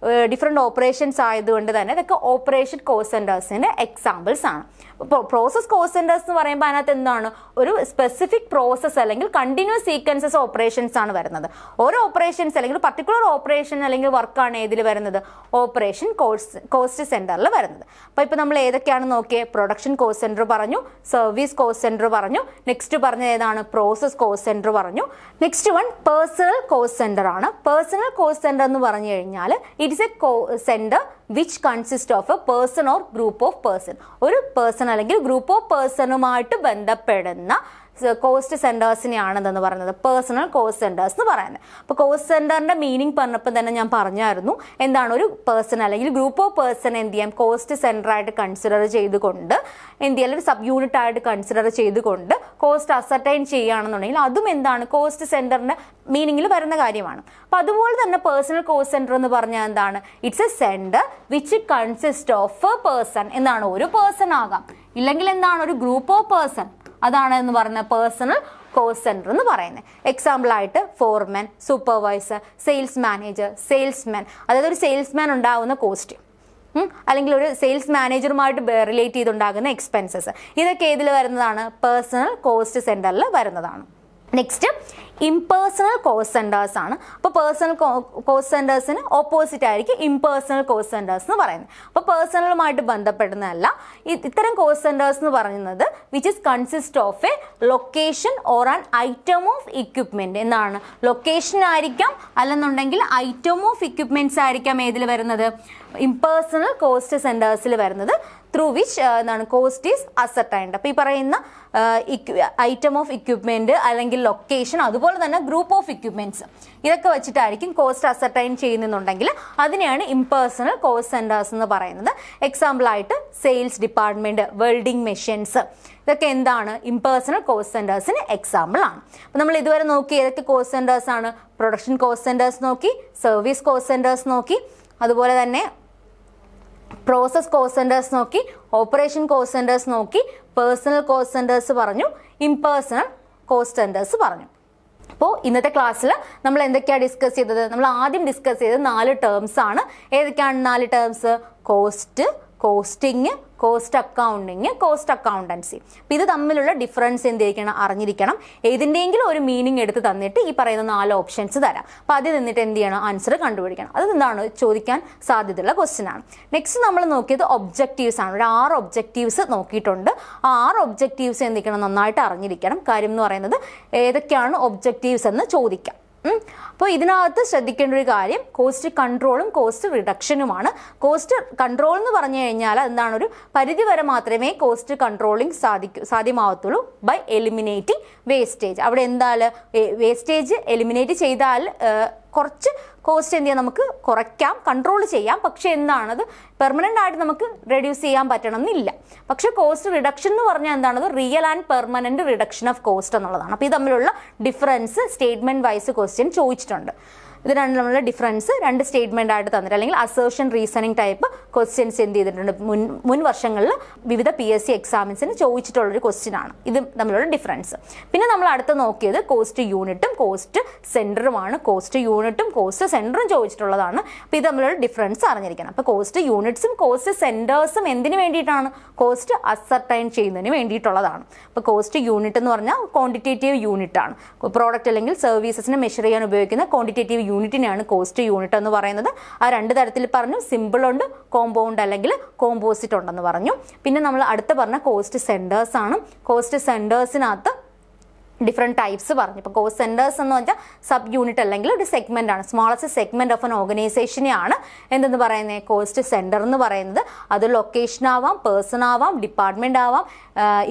ഡിഫറെൻറ്റ് ഓപ്പറേഷൻസ് ആയതുകൊണ്ട് തന്നെ ഇതൊക്കെ ഓപ്പറേഷൻ കോസ്റ്റ് സെൻറ്റേഴ്സിൻ്റെ എക്സാമ്പിൾസ് ആണ്. ഇപ്പോൾ പ്രോസസ് കോസ്റ്റ് സെൻറ്റേഴ്സ് എന്ന് പറയുമ്പോൾ അതിനകത്ത് എന്താണ്, ഒരു സ്പെസിഫിക് പ്രോസസ്സ് അല്ലെങ്കിൽ കണ്ടിന്യൂസ് സീക്വൻസസ് ഓപ്പറേഷൻസ് ആണ് വരുന്നത്. ഓരോ ഓപ്പറേഷൻസ് അല്ലെങ്കിൽ പർട്ടിക്കുലർ ഓപ്പറേഷൻ അല്ലെങ്കിൽ വർക്കാണ് ഏതിൽ വരുന്നത്, ഓപ്പറേഷൻ കോസ്റ്റ് സെൻറ്ററിൽ വരുന്നത്. അപ്പോൾ ഇപ്പോൾ നമ്മൾ ഏതൊക്കെയാണ് നോക്കിയേ, പ്രൊഡക്ഷൻ കോസ്റ്റ് സെൻറ്റർ പറഞ്ഞു, സർവീസ് കോസ്റ്റ് സെൻറ്റർ പറഞ്ഞു, നെക്സ്റ്റ് പറഞ്ഞത് ഏതാണ്, പ്രോസസ് കോസ്റ്റ് സെൻറ്റർ പറഞ്ഞു. Next one personal cost centre ആണ്. പേഴ്സണൽ കോസ്റ്റ് സെൻറ്റർ എന്ന് പറഞ്ഞു കഴിഞ്ഞാൽ it's A centre which consist of A person or group of person. ഒരു പേഴ്സൺ അല്ലെങ്കിൽ ഗ്രൂപ്പ് ഓഫ് പേഴ്സണുമായിട്ട് ബന്ധപ്പെടുന്ന കോസ്റ്റ് സെൻറ്റേഴ്സിനെയാണെന്ന് പറയുന്നത് പേഴ്സണൽ കോസ്റ്റ് സെൻറ്റേഴ്സ് എന്ന് പറയുന്നത്. അപ്പോൾ കോസ്റ്റ് സെൻറ്ററിൻ്റെ മീനിങ് പറഞ്ഞപ്പോൾ തന്നെ ഞാൻ പറഞ്ഞായിരുന്നു, എന്താണ് ഒരു പേഴ്സൺ അല്ലെങ്കിൽ ഗ്രൂപ്പ് ഓഫ് പേഴ്സൺ എന്ത് ചെയ്യാം, കോസ്റ്റ് സെൻറ്ററായിട്ട് കൺസിഡർ ചെയ്തുകൊണ്ട് എന്ത് ചെയ്യാം, ഒരു സബ് യൂണിറ്റ് ആയിട്ട് കൺസിഡർ ചെയ്തുകൊണ്ട് കോസ്റ്റ് അസർട്ടൈൻ ചെയ്യുകയാണെന്നുണ്ടെങ്കിൽ അതും എന്താണ് കോസ്റ്റ് സെൻറ്ററിൻ്റെ മീനിങ്ങിൽ വരുന്ന കാര്യമാണ്. അപ്പോൾ അതുപോലെ തന്നെ പേഴ്സണൽ കോസ്റ്റ് സെൻറ്റർ എന്ന് പറഞ്ഞാൽ എന്താണ്, it's A centre which consist of A person. എന്താണ്, ഒരു പേഴ്സൺ ആകാം, ഇല്ലെങ്കിൽ എന്താണ് ഒരു ഗ്രൂപ്പ് ഓഫ് പേഴ്സൺ, അതാണ് എന്ന് പറയുന്ന പേഴ്സണൽ കോസ്റ്റ് സെൻറ്റർ എന്ന് പറയുന്നത്. എക്സാമ്പിളായിട്ട് ഫോർമാൻ, സൂപ്പർവൈസർ, സെയിൽസ് മാനേജർ, സെയിൽസ്മാൻ, അതായത് ഒരു സെയിൽസ്മാൻ ഉണ്ടാകുന്ന കോസ്റ്റ് അല്ലെങ്കിൽ ഒരു സെയിൽസ് മാനേജറുമായിട്ട് റിലേറ്റ് ചെയ്തുണ്ടാകുന്ന എക്സ്പെൻസസ്, ഇതൊക്കെ ഏതിൽ വരുന്നതാണ്, പേഴ്സണൽ കോസ്റ്റ് സെൻറ്ററിൽ വരുന്നതാണ്. നെക്സ്റ്റ് ഇംപേഴ്സണൽ കോസ്റ്റ് സെൻറ്റേഴ്സ് ആണ്. അപ്പോൾ പേഴ്സണൽ കോസ്റ്റ് സെൻറ്റേഴ്സിന് ഓപ്പോസിറ്റ് ആയിരിക്കും ഇംപേഴ്സണൽ കോസ്റ്റ് സെൻറ്റേഴ്സ് എന്ന് പറയുന്നത്. അപ്പോൾ പേഴ്സണലുമായിട്ട് ബന്ധപ്പെടുന്നതല്ല. ഇത്തരം കോസ്റ്റ് സെൻറ്റേഴ്സ് എന്ന് പറയുന്നത് which is consist of A location or an item of equipment. എന്താണ്, ലൊക്കേഷൻ ആയിരിക്കാം, അല്ലെന്നുണ്ടെങ്കിൽ ഐറ്റം ഓഫ് ഇക്വിപ്മെൻറ്റ്സ് ആയിരിക്കാം ഏതിൽ വരുന്നത്, ഇംപേഴ്സണൽ കോസ്റ്റ് സെൻറ്റേഴ്സിൽ വരുന്നത്, ത്രൂ വിച്ച് എന്താണ് കോസ്റ്റ് ഈസ് അസർട്ടൈൻഡ്. അപ്പോൾ ഈ പറയുന്ന ഐറ്റം ഓഫ് ഇക്വിപ്മെൻറ്റ് അല്ലെങ്കിൽ ലൊക്കേഷൻ, അതുപോലെ തന്നെ ഗ്രൂപ്പ് ഓഫ് ഇക്വിപ്മെൻറ്റ്സ്, ഇതൊക്കെ വെച്ചിട്ടായിരിക്കും കോസ്റ്റ് അസർട്ടൈൻ ചെയ്യുന്നുണ്ടെങ്കിൽ അതിനെയാണ് ഇംപേഴ്സണൽ കോസ്റ്റ് സെൻറ്റേഴ്സ് എന്ന് പറയുന്നത്. എക്സാമ്പിളായിട്ട് സെയിൽസ് ഡിപ്പാർട്ട്മെൻറ്റ്, വെൽഡിംഗ് മെഷീൻസ്, ഇതൊക്കെ എന്താണ് ഇംപേഴ്സണൽ കോസ്റ്റ് സെൻറ്റേഴ്സിന് എക്സാമ്പിൾ ആണ്. അപ്പോൾ നമ്മൾ ഇതുവരെ നോക്കി ഏതൊക്കെ കോസ്റ്റ് സെൻറ്റേഴ്സ് ആണ്, പ്രൊഡക്ഷൻ കോസ്റ്റ് സെൻറ്റേഴ്സ് നോക്കി, സർവീസ് കോസ്റ്റ് സെൻറ്റേഴ്സ് നോക്കി, അതുപോലെ തന്നെ പ്രോസസ് കോസ്റ്റ് സെൻറ്റേഴ്സ് നോക്കി, ഓപ്പറേഷൻ കോസ്റ്റ് സെൻറ്റേഴ്സ് നോക്കി, പേഴ്സണൽ കോസ്റ്റ് സെൻറ്റേഴ്സ് പറഞ്ഞു, ഇംപേഴ്സണൽ കോസ്റ്റ് സെൻറ്റേഴ്സ് പറഞ്ഞു. അപ്പോൾ ഇന്നത്തെ ക്ലാസ്സിൽ നമ്മൾ എന്തൊക്കെയാണ് ഡിസ്കസ് ചെയ്തത്, നമ്മൾ ആദ്യം ഡിസ്കസ് ചെയ്തത് 4 ടേംസ് ആണ്. ഏതൊക്കെയാണ് 4 terms, cost, costing, cost accounting, cost accountancy. അപ്പോൾ ഇത് തമ്മിലുള്ള ഡിഫറൻസ് എന്തിരിക്കണം, അറിഞ്ഞിരിക്കണം. ഏതിൻ്റെയെങ്കിലും ഒരു മീനിങ് എടുത്ത് തന്നിട്ട് ഈ പറയുന്ന 4 ഓപ്ഷൻസ് തരാം. അപ്പോൾ അതിൽ നിന്നിട്ട് എന്ത് ചെയ്യണം, ആൻസർ കണ്ടുപിടിക്കണം. അത് എന്താണ് ചോദിക്കാൻ സാധ്യതയുള്ള ക്വസ്റ്റ്യൻ ആണ്. നെക്സ്റ്റ് നമ്മൾ നോക്കിയത് ഒബ്ജക്റ്റീവ്സ് ആണ്. ഒരു 6 ഒബ്ജക്റ്റീവ്സ് നോക്കിയിട്ടുണ്ട്. ആ 6 ഒബ്ജക്റ്റീവ്സ് എന്തിരിക്കണം, നന്നായിട്ട് അറിഞ്ഞിരിക്കണം. കാര്യം എന്ന് പറയുന്നത് ഏതൊക്കെയാണ് ഒബ്ജക്റ്റീവ്സ് എന്ന് ചോദിക്കാം. അപ്പോൾ ഇതിനകത്ത് ശ്രദ്ധിക്കേണ്ട ഒരു കാര്യം കോസ്റ്റ് കൺട്രോളും കോസ്റ്റ് റിഡക്ഷനുമാണ്. കോസ്റ്റ് കൺട്രോൾ എന്ന് പറഞ്ഞു കഴിഞ്ഞാൽ എന്താണ്, ഒരു പരിധി വരെ മാത്രമേ കോസ്റ്റ് കൺട്രോളിങ് സാധ്യമാവത്തുള്ളൂ ബൈ എലിമിനേറ്റിംഗ് വേസ്റ്റേജ്. അവിടെ എന്തായാലും വേസ്റ്റേജ് എലിമിനേറ്റ് ചെയ്താൽ കുറച്ച് കോസ്റ്റ് എന്ത് ചെയ്യാം, നമുക്ക് കുറയ്ക്കാം, കൺട്രോൾ ചെയ്യാം. പക്ഷെ എന്താണത് പെർമനൻ്റ് ആയിട്ട് നമുക്ക് റെഡ്യൂസ് ചെയ്യാൻ പറ്റണം എന്നില്ല. പക്ഷെ കോസ്റ്റ് റിഡക്ഷൻ എന്ന് പറഞ്ഞാൽ എന്താണത്, real and permanent reduction of cost എന്നുള്ളതാണ്. അപ്പോൾ ഇത് തമ്മിലുള്ള ഡിഫറൻസ് സ്റ്റേറ്റ്മെന്റ് വൈസ് ക്വസ്റ്റ്യൻ ചോദിച്ചിട്ടുണ്ട്. ഇത് രണ്ടുമുള്ള ഡിഫറൻസ് 2 സ്റ്റേറ്റ്മെന്റ് ആയിട്ട് തന്നിട്ട്, അല്ലെങ്കിൽ അസേർഷൻ റീസണിങ് ടൈപ്പ് ക്വസ്റ്റ്യൻസ് എന്ത് ചെയ്തിട്ടുണ്ട്, മുൻ വർഷങ്ങളിൽ വിവിധ PSC എക്സാമിൻസിന് ചോദിച്ചിട്ടുള്ളൊരു ക്വസ്റ്റ്യൻ ആണ്. ഇത് തമ്മിലുള്ള ഡിഫറൻസ്. പിന്നെ നമ്മൾ അടുത്ത് നോക്കിയത് കോസ്റ്റ് യൂണിറ്റും കോസ്റ്റ് സെൻറ്ററുമാണ്. കോസ്റ്റ് യൂണിറ്റും കോസ്റ്റ് സെൻറ്ററും ചോദിച്ചിട്ടുള്ളതാണ്. അപ്പോൾ ഇത് തമ്മിലുള്ള ഡിഫറൻസ് അറിഞ്ഞിരിക്കണം. അപ്പോൾ കോസ്റ്റ് യൂണിറ്റ്സും കോസ്റ്റ് സെൻറ്റേഴ്സും എന്തിനു വേണ്ടിയിട്ടാണ്, കോസ്റ്റ് അസർട്ടൈൻ ചെയ്യുന്നതിന് വേണ്ടിയിട്ടുള്ളതാണ്. അപ്പോൾ കോസ്റ്റ് യൂണിറ്റ് എന്ന് പറഞ്ഞാൽ ക്വാണ്ടിറ്റേറ്റീവ് യൂണിറ്റ് ആണ്. പ്രോഡക്റ്റ് അല്ലെങ്കിൽ സർവീസസിനെ മെഷർ ചെയ്യാൻ ഉപയോഗിക്കുന്ന ക്വാണ്ടിറ്റേറ്റീവ് യൂണിറ്റിനെയാണ് കോസ്റ്റ് യൂണിറ്റ് എന്ന് പറയുന്നത്. ആ 2 തരത്തിൽ പറഞ്ഞു, സിമ്പിൾ ഉണ്ട്, കോമ്പൗണ്ട് അല്ലെങ്കിൽ കോമ്പോസിറ്റ് ഉണ്ടെന്ന് പറഞ്ഞു. പിന്നെ നമ്മൾ അടുത്ത് പറഞ്ഞ കോസ്റ്റ് സെൻറ്റേഴ്സ് ആണ്. കോസ്റ്റ് സെൻറ്റേഴ്സിനകത്ത് ഡിഫറെൻറ്റ് ടൈപ്സ് പറഞ്ഞു. ഇപ്പോൾ കോസ്റ്റ് സെൻറ്റേഴ്സ് എന്ന് വെച്ചാൽ സബ് യൂണിറ്റ് അല്ലെങ്കിൽ ഒരു സെഗ്മെൻ്റ് ആണ്. സ്മോളസ്റ്റ് സെഗ്മെൻറ്റ് ഓഫ് എൻ ഓർഗനൈസേഷനെയാണ് എന്തെന്ന് പറയുന്നത്, കോസ്റ്റ് സെൻറ്റർ എന്ന് പറയുന്നത്. അത് ലൊക്കേഷൻ ആവാം, പേഴ്സൺ ആവാം, ഡിപ്പാർട്ട്മെൻ്റ് ആവാം,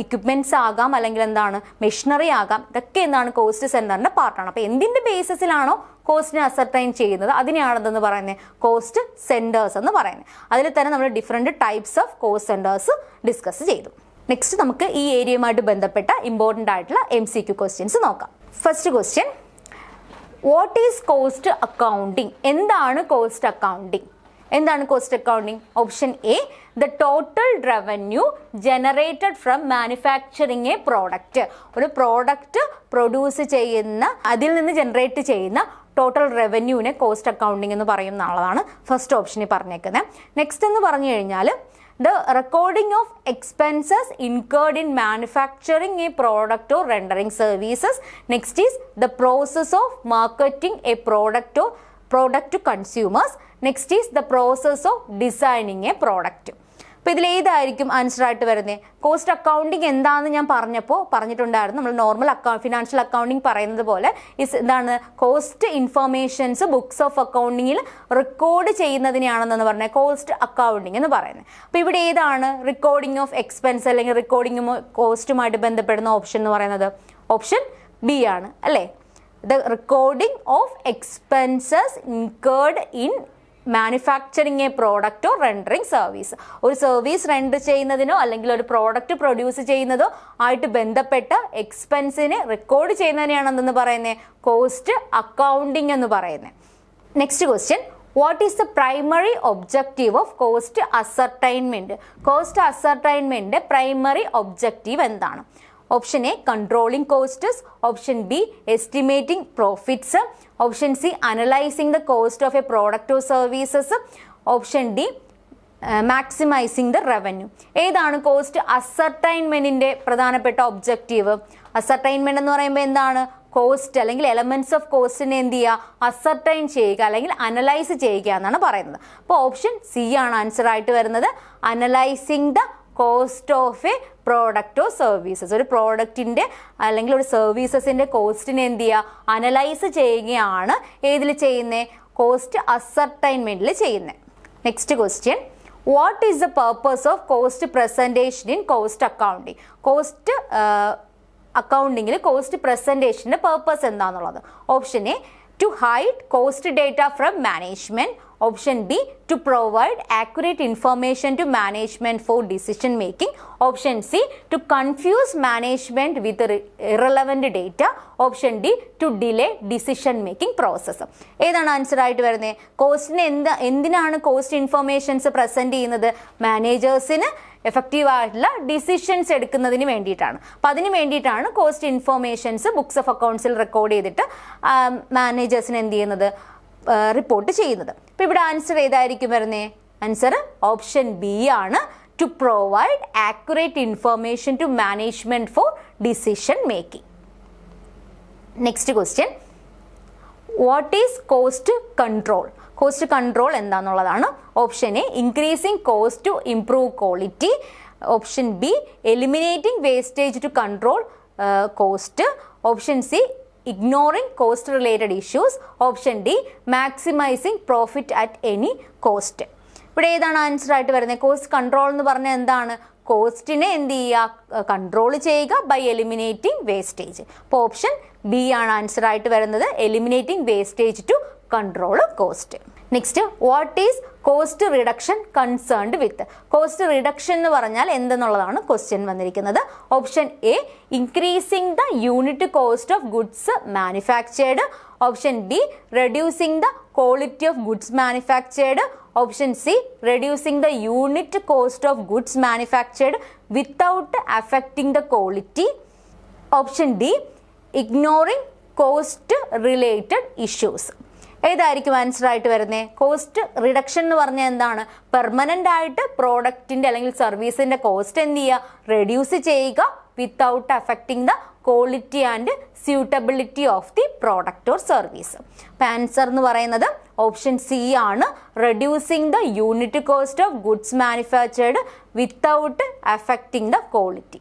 ഇക്വിപ്മെൻറ്റ്സ് ആകാം, അല്ലെങ്കിൽ എന്താണ് മെഷീനറി ആകാം. ഇതൊക്കെ എന്താണ് കോസ്റ്റ് സെൻറ്ററിൻ്റെ പാർട്ടാണ്. അപ്പോൾ എന്തിൻ്റെ ബേസിസിലാണോ കോസ്റ്റിനെ അസർട്ടൈൻ ചെയ്യുന്നത് അതിനെയാണെന്ന് പറയുന്നത് കോസ്റ്റ് സെൻറ്റേഴ്സ് എന്ന് പറയുന്നത്. അതിൽ തന്നെ നമ്മൾ different types of cost centres discuss ചെയ്തു. നെക്സ്റ്റ് നമുക്ക് ഈ ഏരിയയുമായിട്ട് ബന്ധപ്പെട്ട ഇമ്പോർട്ടൻ്റ് ആയിട്ടുള്ള MCQ ക്വസ്റ്റ്യൻസ് നോക്കാം. First question, what is cost accounting? എന്താണ് കോസ്റ്റ് അക്കൗണ്ടിങ്? എന്താണ് cost accounting? Option A, the total revenue generated from manufacturing a product. ഒരു പ്രോഡക്റ്റ് പ്രൊഡ്യൂസ് ചെയ്യുന്ന, അതിൽ നിന്ന് ജനറേറ്റ് ചെയ്യുന്ന ടോട്ടൽ റവന്യൂവിനെ കോസ്റ്റ് അക്കൗണ്ടിങ് എന്ന് പറയുന്നതാണ് ഫസ്റ്റ് ഓപ്ഷനിൽ പറഞ്ഞേക്കുന്നത്. നെക്സ്റ്റ് എന്ന് പറഞ്ഞു കഴിഞ്ഞാൽ the recording of expenses incurred in manufacturing a product or rendering services. Next is the process of marketing a product to consumers. Next is the process of designing a product. അപ്പോൾ ഇതിലേതായിരിക്കും answer ആയിട്ട് വരുന്നത്? Cost accounting എന്താണെന്ന് ഞാൻ പറഞ്ഞിട്ടുണ്ടായിരുന്നു. നമ്മൾ normal financial accounting പറയുന്നത് പോലെ എന്താണ്, കോസ്റ്റ് ഇൻഫർമേഷൻസ് ബുക്സ് ഓഫ് അക്കൗണ്ടിങ്ങിൽ റെക്കോർഡ് ചെയ്യുന്നതിനെയാണെന്ന് പറഞ്ഞത് കോസ്റ്റ് അക്കൗണ്ടിങ് എന്ന് പറയുന്നത്. അപ്പോൾ ഇവിടെ ഏതാണ് റെക്കോർഡിംഗ് ഓഫ് എക്സ്പെൻസ് അല്ലെങ്കിൽ റെക്കോർഡിംഗ് കോസ്റ്റുമായിട്ട് ബന്ധപ്പെടുന്ന ഓപ്ഷൻ എന്ന് പറയുന്നത്? ഓപ്ഷൻ ബി ആണ് അല്ലേ? The recording of expenses incurred in manufacturing a product or rendering service. ഒരു സർവീസ് റെൻഡർ ചെയ്യുന്നതിനോ അല്ലെങ്കിൽ ഒരു പ്രോഡക്റ്റ് പ്രൊഡ്യൂസ് ചെയ്യുന്നതോ ആയിട്ട് ബന്ധപ്പെട്ട എക്സ്പെൻസിനെ റെക്കോർഡ് ചെയ്യുന്നതിനെയാണെന്ന് പറയുന്നത് കോസ്റ്റ് അക്കൗണ്ടിങ് എന്ന് പറയുന്നത്. Next question, what is the primary objective of cost ascertainment? Cost ascertainment primary objective എന്താണ്? Option A, controlling costs. Option B, estimating profits. Option C, analysing the cost of a product or services. Option D, maximising the revenue. ഏതാണ് cost അസർട്ടൈൻമെന്റിന്റെ പ്രധാനപ്പെട്ട objective? Ascertainment എന്ന് പറയുമ്പോൾ എന്താണ്, cost അല്ലെങ്കിൽ elements of കോസ്റ്റിനെ എന്ത് ചെയ്യുക, അസർട്ടൈൻ ചെയ്യുക അല്ലെങ്കിൽ അനലൈസ് ചെയ്യുക എന്നാണ് പറയുന്നത്. അപ്പോൾ ഓപ്ഷൻ സി ആണ് ആൻസർ ആയിട്ട് വരുന്നത്. Analysing the cost of a product or services. ഒരു പ്രോഡക്റ്റിൻ്റെ അല്ലെങ്കിൽ ഒരു സർവീസസിൻ്റെ കോസ്റ്റിനെ എന്ത് ചെയ്യുക, അനലൈസ് ചെയ്യുകയാണ് ഏതിൽ ചെയ്യുന്നത്, കോസ്റ്റ് അസർട്ടൈൻമെൻറ്റിൽ ചെയ്യുന്നത്. Next question, what is the purpose of cost presentation in cost accounting? Cost അക്കൗണ്ടിങ്ങിൽ കോസ്റ്റ് പ്രസൻറ്റേഷൻ്റെ പർപ്പസ് എന്താണെന്നുള്ളത്? Option A, to hide cost data from management. Option B, to provide accurate information to management for decision making. Option C, to confuse management with irrelevant data. Option D, to delay decision making process. ഏതാണ് answer ആയിട്ട് വരുന്നത്? കോസ്റ്റിന് എന്തിനാണ് cost informations present ചെയ്യുന്നത്? മാനേജേഴ്സിന് എഫക്റ്റീവായിട്ടുള്ള decisions എടുക്കുന്നതിന് വേണ്ടിയിട്ടാണ്. അപ്പം അതിന് വേണ്ടിയിട്ടാണ് കോസ്റ്റ് ഇൻഫർമേഷൻസ് ബുക്സ് ഓഫ് അക്കൗണ്ട്സിൽ റെക്കോർഡ് ചെയ്തിട്ട് മാനേജേഴ്സിന് എന്ത് ചെയ്യുന്നത്, റിപ്പോർട്ട് ചെയ്യുന്നത്. അപ്പോൾ ഇവിടെ ആൻസർ ഏതായിരിക്കും വരുന്നത്? ആൻസർ ഓപ്ഷൻ ബി ആണ്, to provide accurate information to management for decision making. Next question, what is cost control? Cost control എന്താണെന്നുള്ളതാണ്. Option A increasing cost to improve quality, option B eliminating wastage to control cost, option C ignoring cost related issues, option D maximising profit at any cost. ഇവിടെ ഏതാണ് answer ആയിട്ട് വരുന്നത്? Cost control എന്ന് പറഞ്ഞാൽ എന്താണ്? കോസ്റ്റിനെ എന്ത് ചെയ്യുക? കൺട്രോൾ ചെയ്യുക ബൈ എലിമിനേറ്റിംഗ് വേസ്റ്റേജ്. അപ്പോൾ ഓപ്ഷൻ ബി ആണ് ആൻസർ ആയിട്ട് വരുന്നത്, eliminating wastage to control cost. Next, what is cost reduction concerned with? കോസ്റ്റ് റിഡക്ഷൻ എന്ന് പറഞ്ഞാൽ എന്തെന്നുള്ളതാണ് ക്വസ്റ്റ്യൻ വന്നിരിക്കുന്നത്. Option A increasing the unit cost of goods manufactured, option B reducing the quality of goods manufactured, option C reducing the unit cost of goods manufactured without affecting the quality, option D ignoring cost related issues. ഏതായിരിക്കും answer ആയിട്ട് വരുന്നത്? Cost reduction എന്ന് പറഞ്ഞാൽ എന്താണ്? Permanent ആയിട്ട് പ്രോഡക്റ്റിന്റെ അല്ലെങ്കിൽ സർവീസിന്റെ cost എന്ത് ചെയ്യുക? റെഡ്യൂസ് ചെയ്യുക without affecting the quality and suitability of the product or service. അപ്പം ആൻസർ എന്ന് പറയുന്നത് ഓപ്ഷൻ സി ആണ്, reducing the unit cost of goods manufactured without affecting the quality.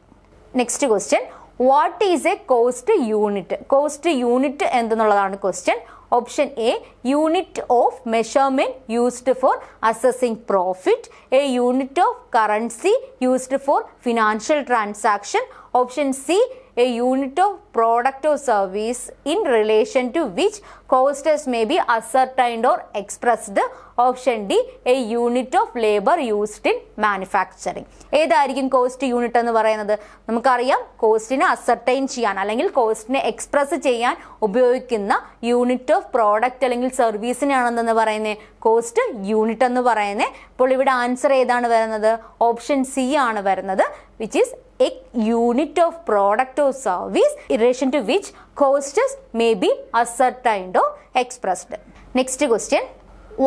Next question, what is a cost unit? Cost unit എന്തെന്നുള്ളതാണ് question. Option A unit of measurement used for assessing profit, a unit of currency used for financial transaction, option C a unit of product or service in relation to which costs may be ascertained or expressed, option D a unit of labor used in manufacturing. ഏതായിരിക്കും cost unit എന്ന് പറയുന്നത്? നമുക്കറിയാം കോസ്റ്റിനെ ascertain ചെയ്യാൻ അല്ലെങ്കിൽ കോസ്റ്റിനെ express ചെയ്യാൻ ഉപയോഗിക്കുന്ന unit of product അല്ലെങ്കിൽ സർവീസിനാണെന്ന് പറയുന്നത് കോസ്റ്റ് യൂണിറ്റ് എന്ന് പറയുന്നത്. അപ്പോൾ ഇവിടെ ആൻസർ ഏതാണ് വരുന്നത്? ഓപ്ഷൻ സി ആണ് വരുന്നത്, which is a unit of product or service in relation to which costs may be ascertained or expressed. Next question,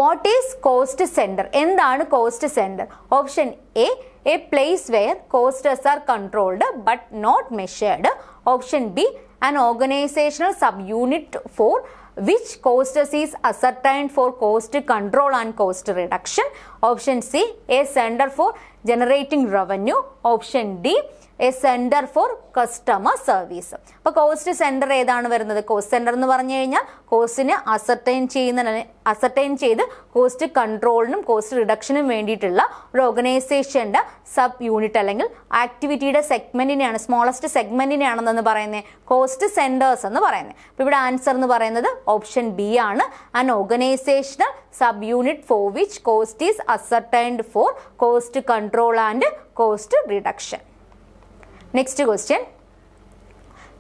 what is cost center? എന്താണ് cost center? Option A place where costs are controlled but not measured. Option B an organizational subunit for which costs is ascertained for cost control and cost reduction. Option C a center for generating revenue. Option D A centre for customer service. അപ്പോൾ cost centre ഏതാണ് വരുന്നത്? Cost centre എന്ന് പറഞ്ഞു കഴിഞ്ഞാൽ കോസ്റ്റിനെ ascertain ചെയ്ത് cost കൺട്രോളിനും cost റിഡക്ഷനും വേണ്ടിയിട്ടുള്ള ഒരു ഓർഗനൈസേഷന്റെ സബ് യൂണിറ്റ് അല്ലെങ്കിൽ ആക്ടിവിറ്റിയുടെ സെഗ്മെന്റിനെയാണ്, സ്മോളസ്റ്റ് സെഗ്മെന്റിനെയാണെന്ന് പറയുന്നത് കോസ്റ്റ് സെന്റേഴ്സ് എന്ന് പറയുന്നത്. അപ്പോൾ ഇവിടെ ആൻസർ എന്ന് പറയുന്നത് ഓപ്ഷൻ ബി ആണ്, an organisational sub unit for which cost is ascertained for cost control and cost reduction. Next question,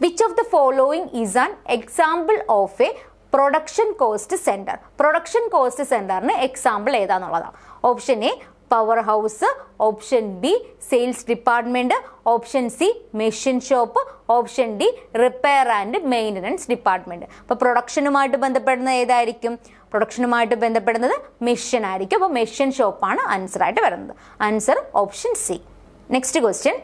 which of the following is an example of a production cost center? Production cost centerന് example ഏതാന്നുള്ളതാണ്. Option A power house, option B sales department, option C machine shop, option D repair and maintenance department. അപ്പോൾ പ്രൊഡക്ഷനുമായിട്ട് ബന്ധപ്പെടുന്നത് ഏതായിരിക്കും? പ്രൊഡക്ഷനുമായിട്ട് ബന്ധപ്പെടുന്നത് machine ആയിരിക്കും. അപ്പോൾ machine ഷോപ്പാണ് ആൻസർ ആയിട്ട് വരുന്നത്. Answer option C. Next question,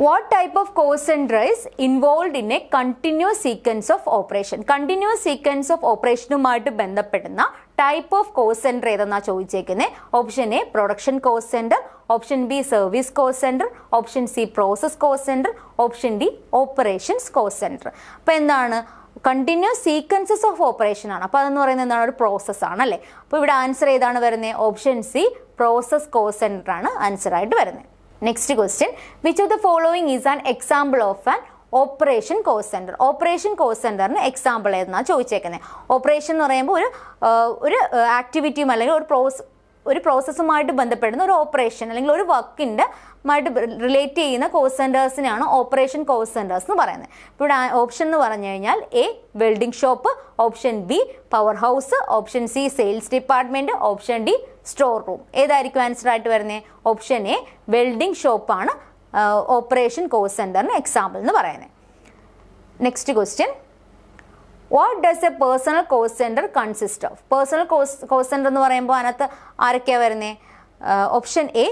what type of cost center is involved in a continuous sequence of operation? Continuous sequence of operationുമായിട്ട് ബന്ധപ്പെടുന്ന ടൈപ്പ് ഓഫ് കോസ്റ്റ് സെന്റർ ഏതെന്നാണ് ചോദിച്ചേക്കുന്നത്. Option A production cost centre, option B service cost centre, option C process cost centre, option D operations cost centre. അപ്പോൾ എന്താണ്? Continuous sequences of operation ആണ്. അപ്പോൾ അതെന്ന് പറയുന്നത് എന്താണ്? ഒരു പ്രോസസ് ആണ് അല്ലേ. അപ്പോൾ ഇവിടെ ആൻസർ ഏതാണ് വരുന്നത്? Option C process cost centre ആണ് ആൻസർ ആയിട്ട് വരുന്നത്. Next question, which of the following is an example of an operation cost centre? Operation cost സെന്ററിന് എക്സാമ്പിൾ ഏതെന്നാണ് ചോദിച്ചേക്കുന്നത്. ഓപ്പറേഷൻ എന്ന് പറയുമ്പോൾ ഒരു ആക്ടിവിറ്റിയും അല്ലെങ്കിൽ ഒരു പ്രോസസ്സുമായിട്ട് ബന്ധപ്പെടുന്ന ഒരു ഓപ്പറേഷൻ അല്ലെങ്കിൽ ഒരു വർക്കിൻ്റെ മായിട്ട് റിലേറ്റ് ചെയ്യുന്ന കോസ്റ്റ് സെന്റേഴ്സിനാണ് ഓപ്പറേഷൻ കോസ്റ്റ് സെന്റേഴ്സ് എന്ന് പറയുന്നത്. ഇവിടെ ഓപ്ഷൻ എന്ന് പറഞ്ഞു കഴിഞ്ഞാൽ A welding shop, option B power house, option C sales department, option D store room. ഏതായിരിക്കും ആൻസർ ആയിട്ട് വരുന്നത്? ഓപ്ഷൻ എ വെൽഡിംഗ് ഷോപ്പാണ് ഓപ്പറേഷൻ കോസ്റ്റ് സെന്ററിന് എക്സാമ്പിൾ എന്ന് പറയുന്നത്. Next question, what does A personal cost centre consist of? Personal cost centre എന്ന് പറയുമ്പോൾ അതിനകത്ത് ആരൊക്കെയാണ് വരുന്നത്? Option A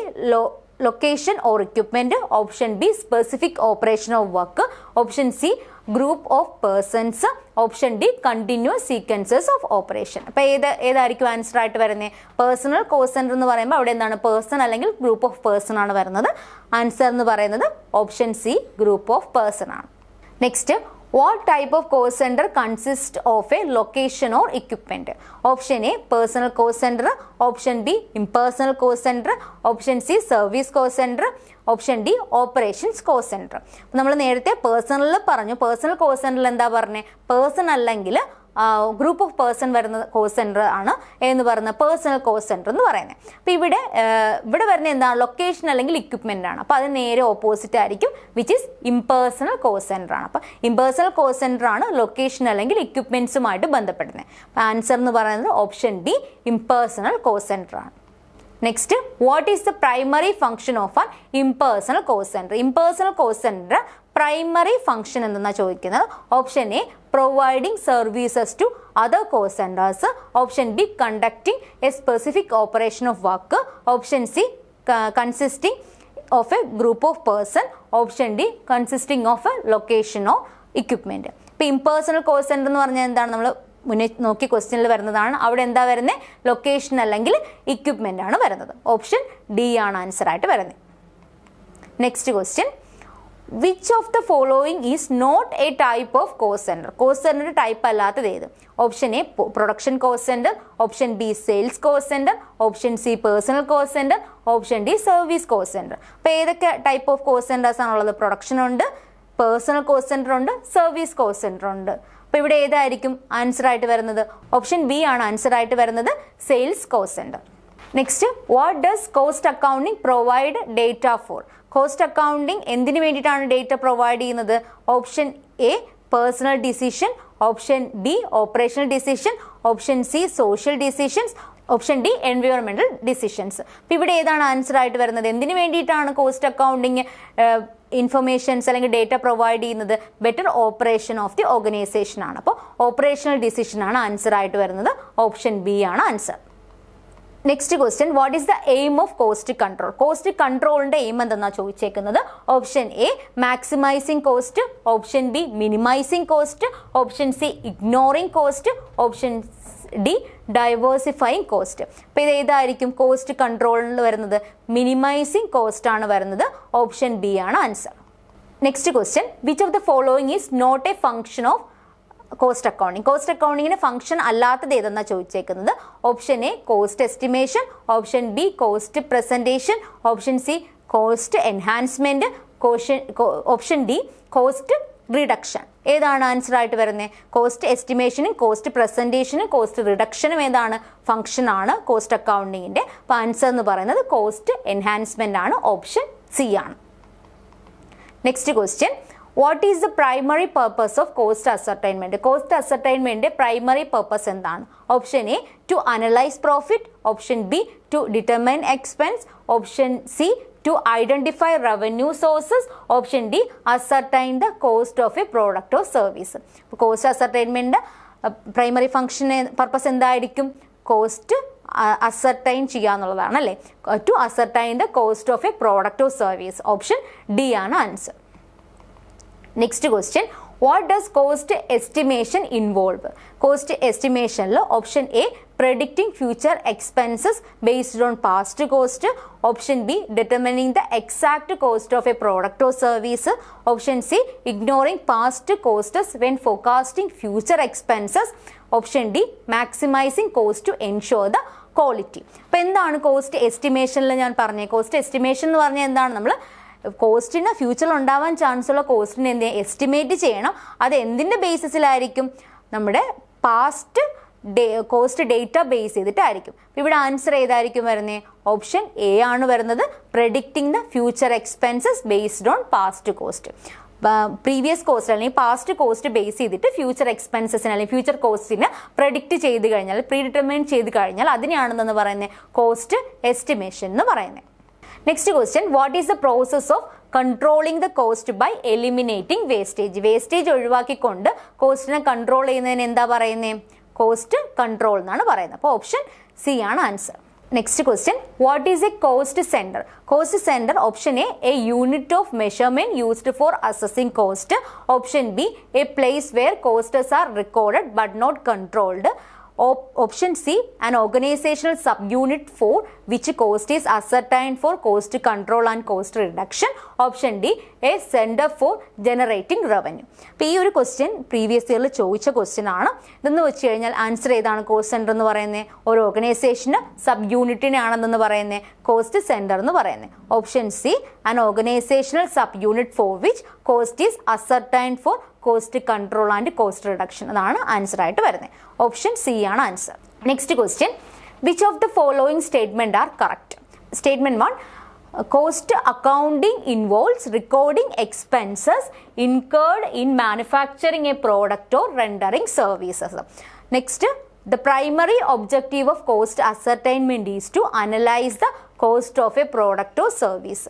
location or equipment, option B specific operation of work, option C group of persons, option D continuous sequences of operation. അപ്പോൾ ഏതായിരിക്കും answer ആയിട്ട് വരുന്നത്? Personal cost centre എന്ന് പറയുമ്പോൾ അവിടെ എന്താണ് പേഴ്സൺ അല്ലെങ്കിൽ ഗ്രൂപ്പ് ഓഫ് പേഴ്സൺ ആണ് വരുന്നത്. ആൻസർ എന്ന് പറയുന്നത് option C group of person ആണ്. Next, what type of cost center consists of a location or equipment? Option A personal cost center, option B impersonal cost center, option C service cost center, option D operations cost centre. നമ്മൾ നേരത്തെ personal പറഞ്ഞു. Personal cost സെന്ററിൽ എന്താ പറഞ്ഞത്? Person അല്ലെങ്കിൽ group of person വരുന്ന cost centre ആണ് എന്ന് പറയുന്നത് പേഴ്സണൽ കോസ്റ്റ് സെന്റർ എന്ന് പറയുന്നത്. അപ്പോൾ ഇവിടെ വരുന്ന എന്താണ്? ലൊക്കേഷൻ അല്ലെങ്കിൽ ഇക്വിപ്മെന്റ് ആണ്. അപ്പോൾ അത് നേരെ ഓപ്പോസിറ്റ് ആയിരിക്കും, which is impersonal cost centre ആണ്. അപ്പോൾ ഇംപേഴ്സണൽ കോസ്റ്റ് സെന്റർ ആണ് ലൊക്കേഷൻ അല്ലെങ്കിൽ ഇക്വിപ്മെന്റ്സുമായിട്ട് ബന്ധപ്പെടുന്നത്. അപ്പോൾ ആൻസർ എന്ന് പറയുന്നത് option D impersonal cost centre ആണ്. Next, what is the primary function of an impersonal cost centre? Impersonal cost centre primary function എന്തെന്നാണ് ചോദിക്കുന്നത്? Option A providing services to other cost centres, option B conducting a specific operation of work, option C consisting of a group of person, option D consisting of A location of equipment. ഇപ്പോൾ impersonal cost centre എന്ന് പറഞ്ഞാൽ എന്താണ്? നമ്മൾ മുന്നേ നോക്കി ക്വസ്റ്റ്യനിൽ വരുന്നതാണ്. അവിടെ എന്താ വരുന്നത്? ലൊക്കേഷൻ അല്ലെങ്കിൽ ഇക്വിപ്മെന്റ് ആണ് വരുന്നത്. ഓപ്ഷൻ ഡി ആണ് ആൻസർ ആയിട്ട് വരുന്നത്. Next question, which of the following is not a type of cost centre? Cost centre type അല്ലാത്തത് ഏത്? Option A production cost centre, option B sales cost centre, option C personnel cost centre, option D service cost centre. അപ്പോൾ ഏതൊക്കെ type of cost centres ആണുള്ളത്? Production ഉണ്ട്, personnel cost centre ഉണ്ട്, service cost centre ഉണ്ട്. അപ്പോൾ ഇവിടെ ഏതായിരിക്കും answer ആയിട്ട് വരുന്നത്? ഓപ്ഷൻ ബി ആണ് ആൻസർ ആയിട്ട് വരുന്നത്, sales cost centre. Next, what does cost accounting provide data for? Cost accounting എന്തിനു വേണ്ടിയിട്ടാണ് ഡേറ്റ പ്രൊവൈഡ് ചെയ്യുന്നത്? Option A personal decision, option B operational decision, option C social decisions, option D എൻവയോൺമെന്റൽ decisions. അപ്പോൾ ഇവിടെ ഏതാണ് answer ആയിട്ട് വരുന്നത്? എന്തിനു വേണ്ടിയിട്ടാണ് കോസ്റ്റ് അക്കൗണ്ടിങ് ഇൻഫർമേഷൻസ് അല്ലെങ്കിൽ ഡേറ്റ പ്രൊവൈഡ് ചെയ്യുന്നത്? Better operation of the organisation ആണ്. അപ്പോൾ ഓപ്പറേഷണൽ ഡിസിഷൻ ആണ് ആൻസർ ആയിട്ട് വരുന്നത്. ഓപ്ഷൻ ബി ആണ് answer. Next question, what is the aim of cost control? Cost കൺട്രോളിന്റെ എയിം എന്തെന്നാണ് ചോദിച്ചേക്കുന്നത്? Option A maximising cost, option B minimising cost, option C ignoring cost, option D diversifying cost. അപ്പോൾ ഇത് ഏതായിരിക്കും cost കൺട്രോളിൽ വരുന്നത്? Minimising cost ആണ് വരുന്നത്. ഓപ്ഷൻ ബി ആണ് answer. Next question, which of the following is not a function of cost accounting? Cost അക്കൗണ്ടിങ്ങിന് function അല്ലാത്തത് ഏതെന്നാണ് ചോദിച്ചേക്കുന്നത്? Option A cost estimation, option B cost presentation, option C cost enhancement, option D cost reduction. ഏതാണ് answer ആയിട്ട് വരുന്നത്? Cost എസ്റ്റിമേഷനും cost പ്രസന്റേഷനും cost റിഡക്ഷനും ഏതാണ്? ഫംഗ്ഷൻ ആണ് കോസ്റ്റ് അക്കൗണ്ടിങ്ങിന്റെ. അപ്പോൾ ആൻസർ എന്ന് പറയുന്നത് കോസ്റ്റ് എൻഹാൻസ്മെന്റ് ആണ്. ഓപ്ഷൻ സി ആണ്. Next question, what is the primary purpose of cost ascertainment? Cost ascertainment primary purpose എന്താണ്? Option A to analyse profit, option B to determine expense, option C to identify revenue sources, option D ascertain the cost of a product or service. Cost ascertainment primary function purpose എന്തായിരിക്കും? Cost ascertain ചെയ്യാന്നുള്ളതാണ് അല്ലേ? To ascertain the cost of a product or service. Option D ആണ് answer. Next question, what does cost estimation involve? Cost എസ്റ്റിമേഷനിൽ option A predicting future expenses based on past cost, option B determining the exact cost of a product or service, option C ignoring past costs when forecasting future expenses, option D maximizing cost to ensure the quality. അപ്പോൾ എന്താണ് cost എസ്റ്റിമേഷനിൽ ഞാൻ പറഞ്ഞത്? Cost estimation എന്ന് പറഞ്ഞാൽ എന്താണ്? നമ്മൾ കോസ്റ്റിന് ഫ്യൂച്ചറിൽ ഉണ്ടാവാൻ ചാൻസ് ഉള്ള കോസ്റ്റിനെ എന്ത് എസ്റ്റിമേറ്റ് ചെയ്യണം. അത് എന്തിൻ്റെ ബേസിസിലായിരിക്കും? നമ്മുടെ പാസ്റ്റ് കോസ്റ്റ് ഡേറ്റ ബേസ് ചെയ്തിട്ടായിരിക്കും. ഇവിടെ ആൻസർ ഏതായിരിക്കും വരുന്നത്? ഓപ്ഷൻ എ ആണ് വരുന്നത്, predicting the future expenses based on past cost. Previous cost അല്ലെങ്കിൽ പാസ്റ്റ് കോസ്റ്റ് ബേസ് ചെയ്തിട്ട് ഫ്യൂച്ചർ എക്സ്പെൻസസിന് അല്ലെങ്കിൽ ഫ്യൂച്ചർ കോസ്റ്റിന് പ്രെഡിക്റ്റ് ചെയ്ത് കഴിഞ്ഞാൽ, പ്രീ ഡിറ്റർമൈൻ ചെയ്ത് കഴിഞ്ഞാൽ അതിനെയാണെന്ന് പറയുന്നത് കോസ്റ്റ് എസ്റ്റിമേഷൻ എന്ന് പറയുന്നത്. Next question, what is the process of controlling the cost by eliminating wastage? Wastage ഒഴിവാക്കിക്കൊണ്ട് കോസ്റ്റിനെ കൺട്രോൾ ചെയ്യുന്നതിന് എന്താ പറയുന്നത്? കോസ്റ്റ് കൺട്രോൾ എന്നാണ് പറയുന്നത്. അപ്പോൾ ഓപ്ഷൻ സി ആണ് answer. Next question, what is a cost center? Cost center, option A unit of measurement used for assessing cost. Option B, a place where costs are recorded but not controlled. Option C, an organizational subunit for which cost is ascertained for cost control and cost reduction. Option D, a center for generating revenue. അപ്പോൾ ഈ ഒരു question previous ഇയറിൽ ചോദിച്ച question ആണ്. ഇതെന്ന് വെച്ച് കഴിഞ്ഞാൽ answer ഏതാണ്? കോസ്റ്റ് സെന്റർ എന്ന് പറയുന്നത് ഒരു ഓർഗനൈസേഷന് സബ് യൂണിറ്റിനെ ആണെന്ന് പറയുന്നത് കോസ്റ്റ് സെന്റർ എന്ന് പറയുന്നത്. Option C, an organizational subunit for which cost is ascertained for cost control and cost reduction. അതാണ് ആൻസർ ആയിട്ട് വരുന്നത്. ഓപ്ഷൻ സി ആണ് answer. Next question, which of the following statement are correct? Statement 1, cost accounting involves recording expenses incurred in manufacturing a product or rendering services. Next, the primary objective of cost ascertainment is to analyze the cost of a product or service.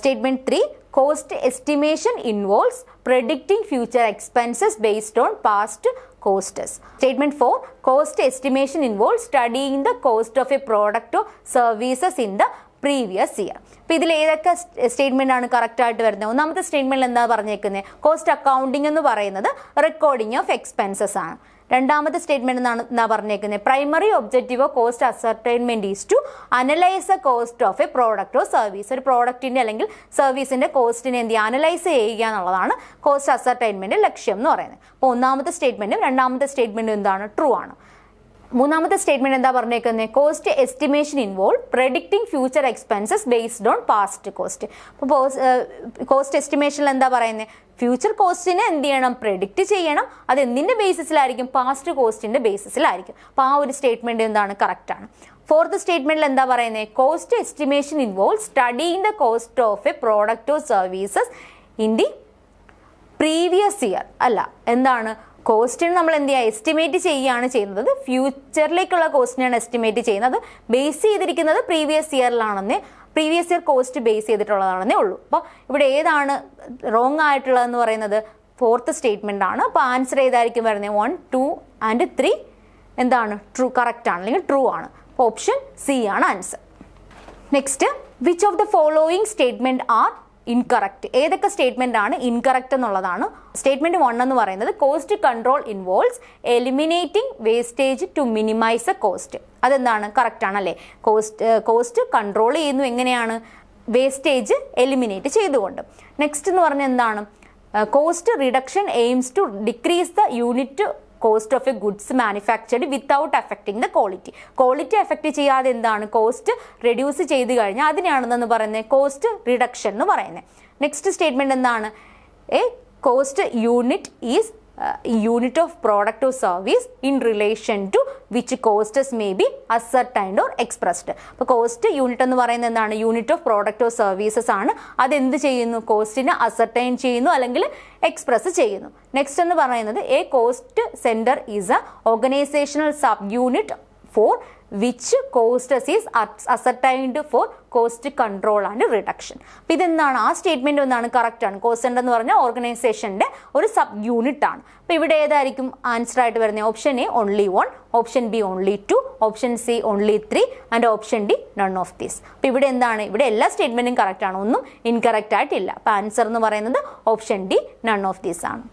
Statement 3, cost estimation involves predicting future expenses based on past costs. Statement 4, cost estimation involves studying the cost of a product or services in the previous year. അപ്പോൾ ഇതിൽ ഏതൊക്കെ statement ആണ് correct ആയിട്ട് വരുന്നത്? ഒന്നാമത്തെ സ്റ്റേറ്റ്മെന്റിൽ എന്താ പറഞ്ഞേക്കുന്നത്? Cost accounting എന്ന് പറയുന്നത് റെക്കോർഡിംഗ് ഓഫ് എക്സ്പെൻസസ് ആണ്. രണ്ടാമത്തെ സ്റ്റേറ്റ്മെന്റ് എന്താ പറഞ്ഞേക്കുന്നത്? Primary objective of cost ascertainment is to analyse the cost of a product or service. ഒരു പ്രോഡക്റ്റിന്റെ അല്ലെങ്കിൽ സർവീസിന്റെ കോസ്റ്റിനെ എന്ത് ചെയ്യുക? അനലൈസ് ചെയ്യുക എന്നുള്ളതാണ് കോസ്റ്റ് അസർട്ടൈൻമെന്റ് ലക്ഷ്യം എന്ന് പറയുന്നത്. അപ്പോൾ ഒന്നാമത്തെ സ്റ്റേറ്റ്മെന്റും രണ്ടാമത്തെ സ്റ്റേറ്റ്മെന്റും എന്താണ്? ട്രൂ ആണ്. മൂന്നാമത്തെ സ്റ്റേറ്റ്മെന്റ് എന്താ പറഞ്ഞേക്കുന്നത്? Cost estimation involve predicting future expenses based on past cost. അപ്പോൾ കോസ്റ്റ് എസ്റ്റിമേഷനിൽ എന്താ പറയുന്നത്? ഫ്യൂച്ചർ കോസ്റ്റിനെ എന്ത് ചെയ്യണം? പ്രെഡിക്റ്റ് ചെയ്യണം. അത് എന്തിന്റെ ബേസിസിലായിരിക്കും? പാസ്റ്റ് കോസ്റ്റിന്റെ ബേസിസിലായിരിക്കും. അപ്പോൾ ആ ഒരു സ്റ്റേറ്റ്മെന്റ് എന്താണ്? കറക്റ്റ് ആണ്. ഫോർത്ത് സ്റ്റേറ്റ്മെന്റിൽ എന്താ പറയുന്നത്? Cost estimation involve studying the cost of a product or services in the previous year. അല്ല, എന്താണ്? കോസ്റ്റിന് നമ്മൾ എന്ത് ചെയ്യുക? എസ്റ്റിമേറ്റ് ചെയ്യുകയാണ് ചെയ്യുന്നത്. ഫ്യൂച്ചറിലേക്കുള്ള കോസ്റ്റിനാണ് എസ്റ്റിമേറ്റ് ചെയ്യുന്നത്. ബേസ് ചെയ്തിരിക്കുന്നത് പ്രീവിയസ് ഇയറിലാണെന്നേ, പ്രീവിയസ് ഇയർ കോസ്റ്റ് ബേസ് ചെയ്തിട്ടുള്ളതാണെന്നേ ഉള്ളൂ. അപ്പോൾ ഇവിടെ ഏതാണ് റോങ് ആയിട്ടുള്ളതെന്ന് പറയുന്നത്? ഫോർത്ത് സ്റ്റേറ്റ്മെന്റ് ആണ്. അപ്പോൾ ആൻസർ ഏതായിരിക്കും വരുന്നത്? 1, 2 and 3 എന്താണ്? ട്രൂ, കറക്റ്റ് ആണ് അല്ലെങ്കിൽ ട്രൂ ആണ്. അപ്പോൾ ഓപ്ഷൻ സി ആണ് answer. Next, which of the following statement are incorrect? ഏതൊക്കെ സ്റ്റേറ്റ്മെന്റ് ആണ് ഇൻകറക്റ്റ് എന്നുള്ളതാണ്. സ്റ്റേറ്റ്മെന്റ് 1 എന്ന് പറയുന്നത് cost control involves eliminating wastage to minimise a cost. അതെന്താണ്? കറക്റ്റ് ആണല്ലേ. കോസ്റ്റ് കൺട്രോൾ ചെയ്യുന്നു എങ്ങനെയാണ്? വേസ്റ്റേജ് എലിമിനേറ്റ് ചെയ്തുകൊണ്ട്. നെക്സ്റ്റ് എന്ന് പറഞ്ഞാൽ എന്താണ്? Cost reduction aims to decrease the unit cost of a goods manufactured without affecting the quality affect ചെയ്യാതെ എന്താണ്? കോസ്റ്റ് റെഡ്യൂസ് ചെയ്ത് കഴിഞ്ഞാൽ അതിനാണെന്ന് പറയുന്നത് കോസ്റ്റ് റിഡക്ഷൻ എന്ന് പറയുന്നത്. നെക്സ്റ്റ് സ്റ്റേറ്റ്മെന്റ് എന്താണ്? A cost unit is unit of product or service in relation to which costs may be ascertained or expressed. അപ്പോൾ cost unit എന്ന് പറയുന്നത് എന്താണ്? Unit of product or services ആണ്. അതെന്ത് ചെയ്യുന്നു? കോസ്റ്റിനെ അസർട്ടൈൻ ചെയ്യുന്നു അല്ലെങ്കിൽ എക്സ്പ്രസ് ചെയ്യുന്നു. നെക്സ്റ്റ് എന്ന് പറയുന്നത് a cost centre is a organisational sub unit for which costs is ascertained for cost control and reduction. അപ്പോൾ ഇതെന്താണ്? ആ സ്റ്റേറ്റ്മെന്റ് എന്താണ്? കറക്റ്റ് ആണ്. കോസ്റ്റ് സെന്റർ എന്ന് പറഞ്ഞാൽ ഓർഗനൈസേഷന്റെ ഒരു സബ് യൂണിറ്റ് ആണ്. അപ്പോൾ ഇവിടെ ഏതായിരിക്കും ആൻസർ ആയിട്ട് വരുന്നത്? Option A only 1, option B only 2, option C only 3 and option D none of these. അപ്പോൾ ഇവിടെ എന്താണ്? ഇവിടെ എല്ലാ സ്റ്റേറ്റ്മെന്റും കറക്റ്റ് ആണ്, ഒന്നും ഇൻകറക്റ്റ് ആയിട്ടില്ല. അപ്പോൾ ആൻസർ എന്ന് പറയുന്നത് option D none of these ആണ്.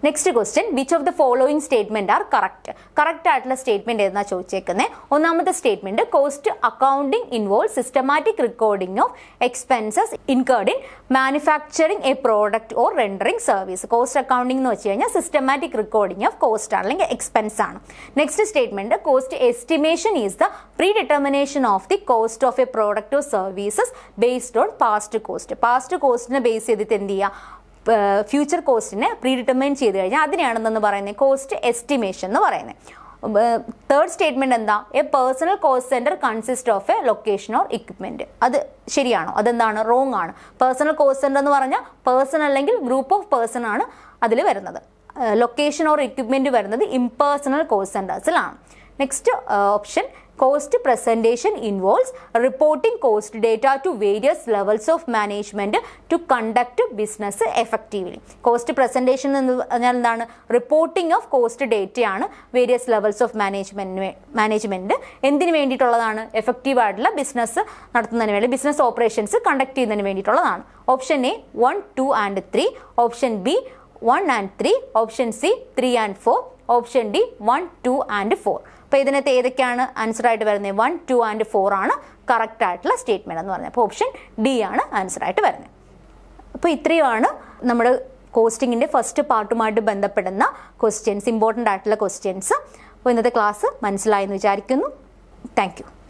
Next question, which of the following statement are correct? Correct ആയിട്ടുള്ള സ്റ്റേറ്റ്മെന്റ് ഏതാ ചോദിച്ചേക്കുന്നത്? ഒന്നാമത്തെ statement cost accounting involve systematic recording of expenses incurred in manufacturing a product or rendering service. Cost accounting എന്ന് വെച്ച് കഴിഞ്ഞാൽ systematic recording of cost ആണ് അല്ലെങ്കിൽ expense ആണ്. Next statement cost estimation is the pre determination of the cost of a product or services based on past cost. Past കോസ്റ്റിനെ base ചെയ്തിട്ട് എന്ത് ചെയ്യുക? ഫ്യൂച്ചർ കോസ്റ്റിനെ പ്രീ ഡിറ്റർമൈൻ ചെയ്ത് കഴിഞ്ഞാൽ അതിനെയാണെന്ന് പറയുന്നത് കോസ്റ്റ് എസ്റ്റിമേഷൻ എന്ന് പറയുന്നത്. തേർഡ് സ്റ്റേറ്റ്മെന്റ് എന്താ? A personal cost centre consist of A location or equipment. അത് ശരിയാണോ? അതെന്താണ്? റോങ് ആണ്. പേഴ്സണൽ കോസ്റ്റ് സെന്റർ എന്ന് പറഞ്ഞാൽ പേഴ്സൺ അല്ലെങ്കിൽ ഗ്രൂപ്പ് ഓഫ് പേഴ്സൺ ആണ് അതിൽ വരുന്നത്. ലൊക്കേഷൻ ഓർ ഇക്വിപ്മെന്റ് വരുന്നത് ഇംപേഴ്സണൽ കോസ്റ്റ് സെന്റേഴ്സിലാണ്. Next option cost presentation involves reporting cost data to various levels of management to conduct business effectively. Cost presentation എന്ന് പറഞ്ഞാൽ എന്താണ്? റിപ്പോർട്ടിംഗ് ഓഫ് കോസ്റ്റ് ഡേറ്റയാണ് വേരിയസ് ലെവൽസ് ഓഫ് മാനേജ്മെന്റ് എന്തിനു വേണ്ടിയിട്ടുള്ളതാണ്? Effective ആയിട്ടുള്ള business നടത്തുന്നതിന് വേണ്ടി, ബിസിനസ് ഓപ്പറേഷൻസ് കണ്ടക്ട് ചെയ്യുന്നതിന് വേണ്ടിയിട്ടുള്ളതാണ്. Option A 1, 2 and 3, option B 1 and 3, option C 3 and 4, option D 1, 2 and 4. അപ്പോൾ ഇതിനകത്ത് ഏതൊക്കെയാണ് ആൻസർ ആയിട്ട് വരുന്നത്? 1, 2 and 4 ആണ് കറക്റ്റ് ആയിട്ടുള്ള സ്റ്റേറ്റ്മെന്റ് എന്ന് പറഞ്ഞത്. അപ്പോൾ ഓപ്ഷൻ ഡി ആണ് ആൻസർ ആയിട്ട് വരുന്നത്. അപ്പോൾ ഇത്രയുമാണ് നമ്മുടെ കോസ്റ്റിങ്ങിന്റെ ഫസ്റ്റ് പാർട്ടുമായിട്ട് ബന്ധപ്പെടുന്ന ക്വസ്റ്റ്യൻസ്, ഇമ്പോർട്ടൻ്റ് ആയിട്ടുള്ള ക്വസ്റ്റ്യൻസ്. അപ്പോൾ ഇന്നത്തെ ക്ലാസ് മനസ്സിലായെന്ന് വിചാരിക്കുന്നു. Thank you.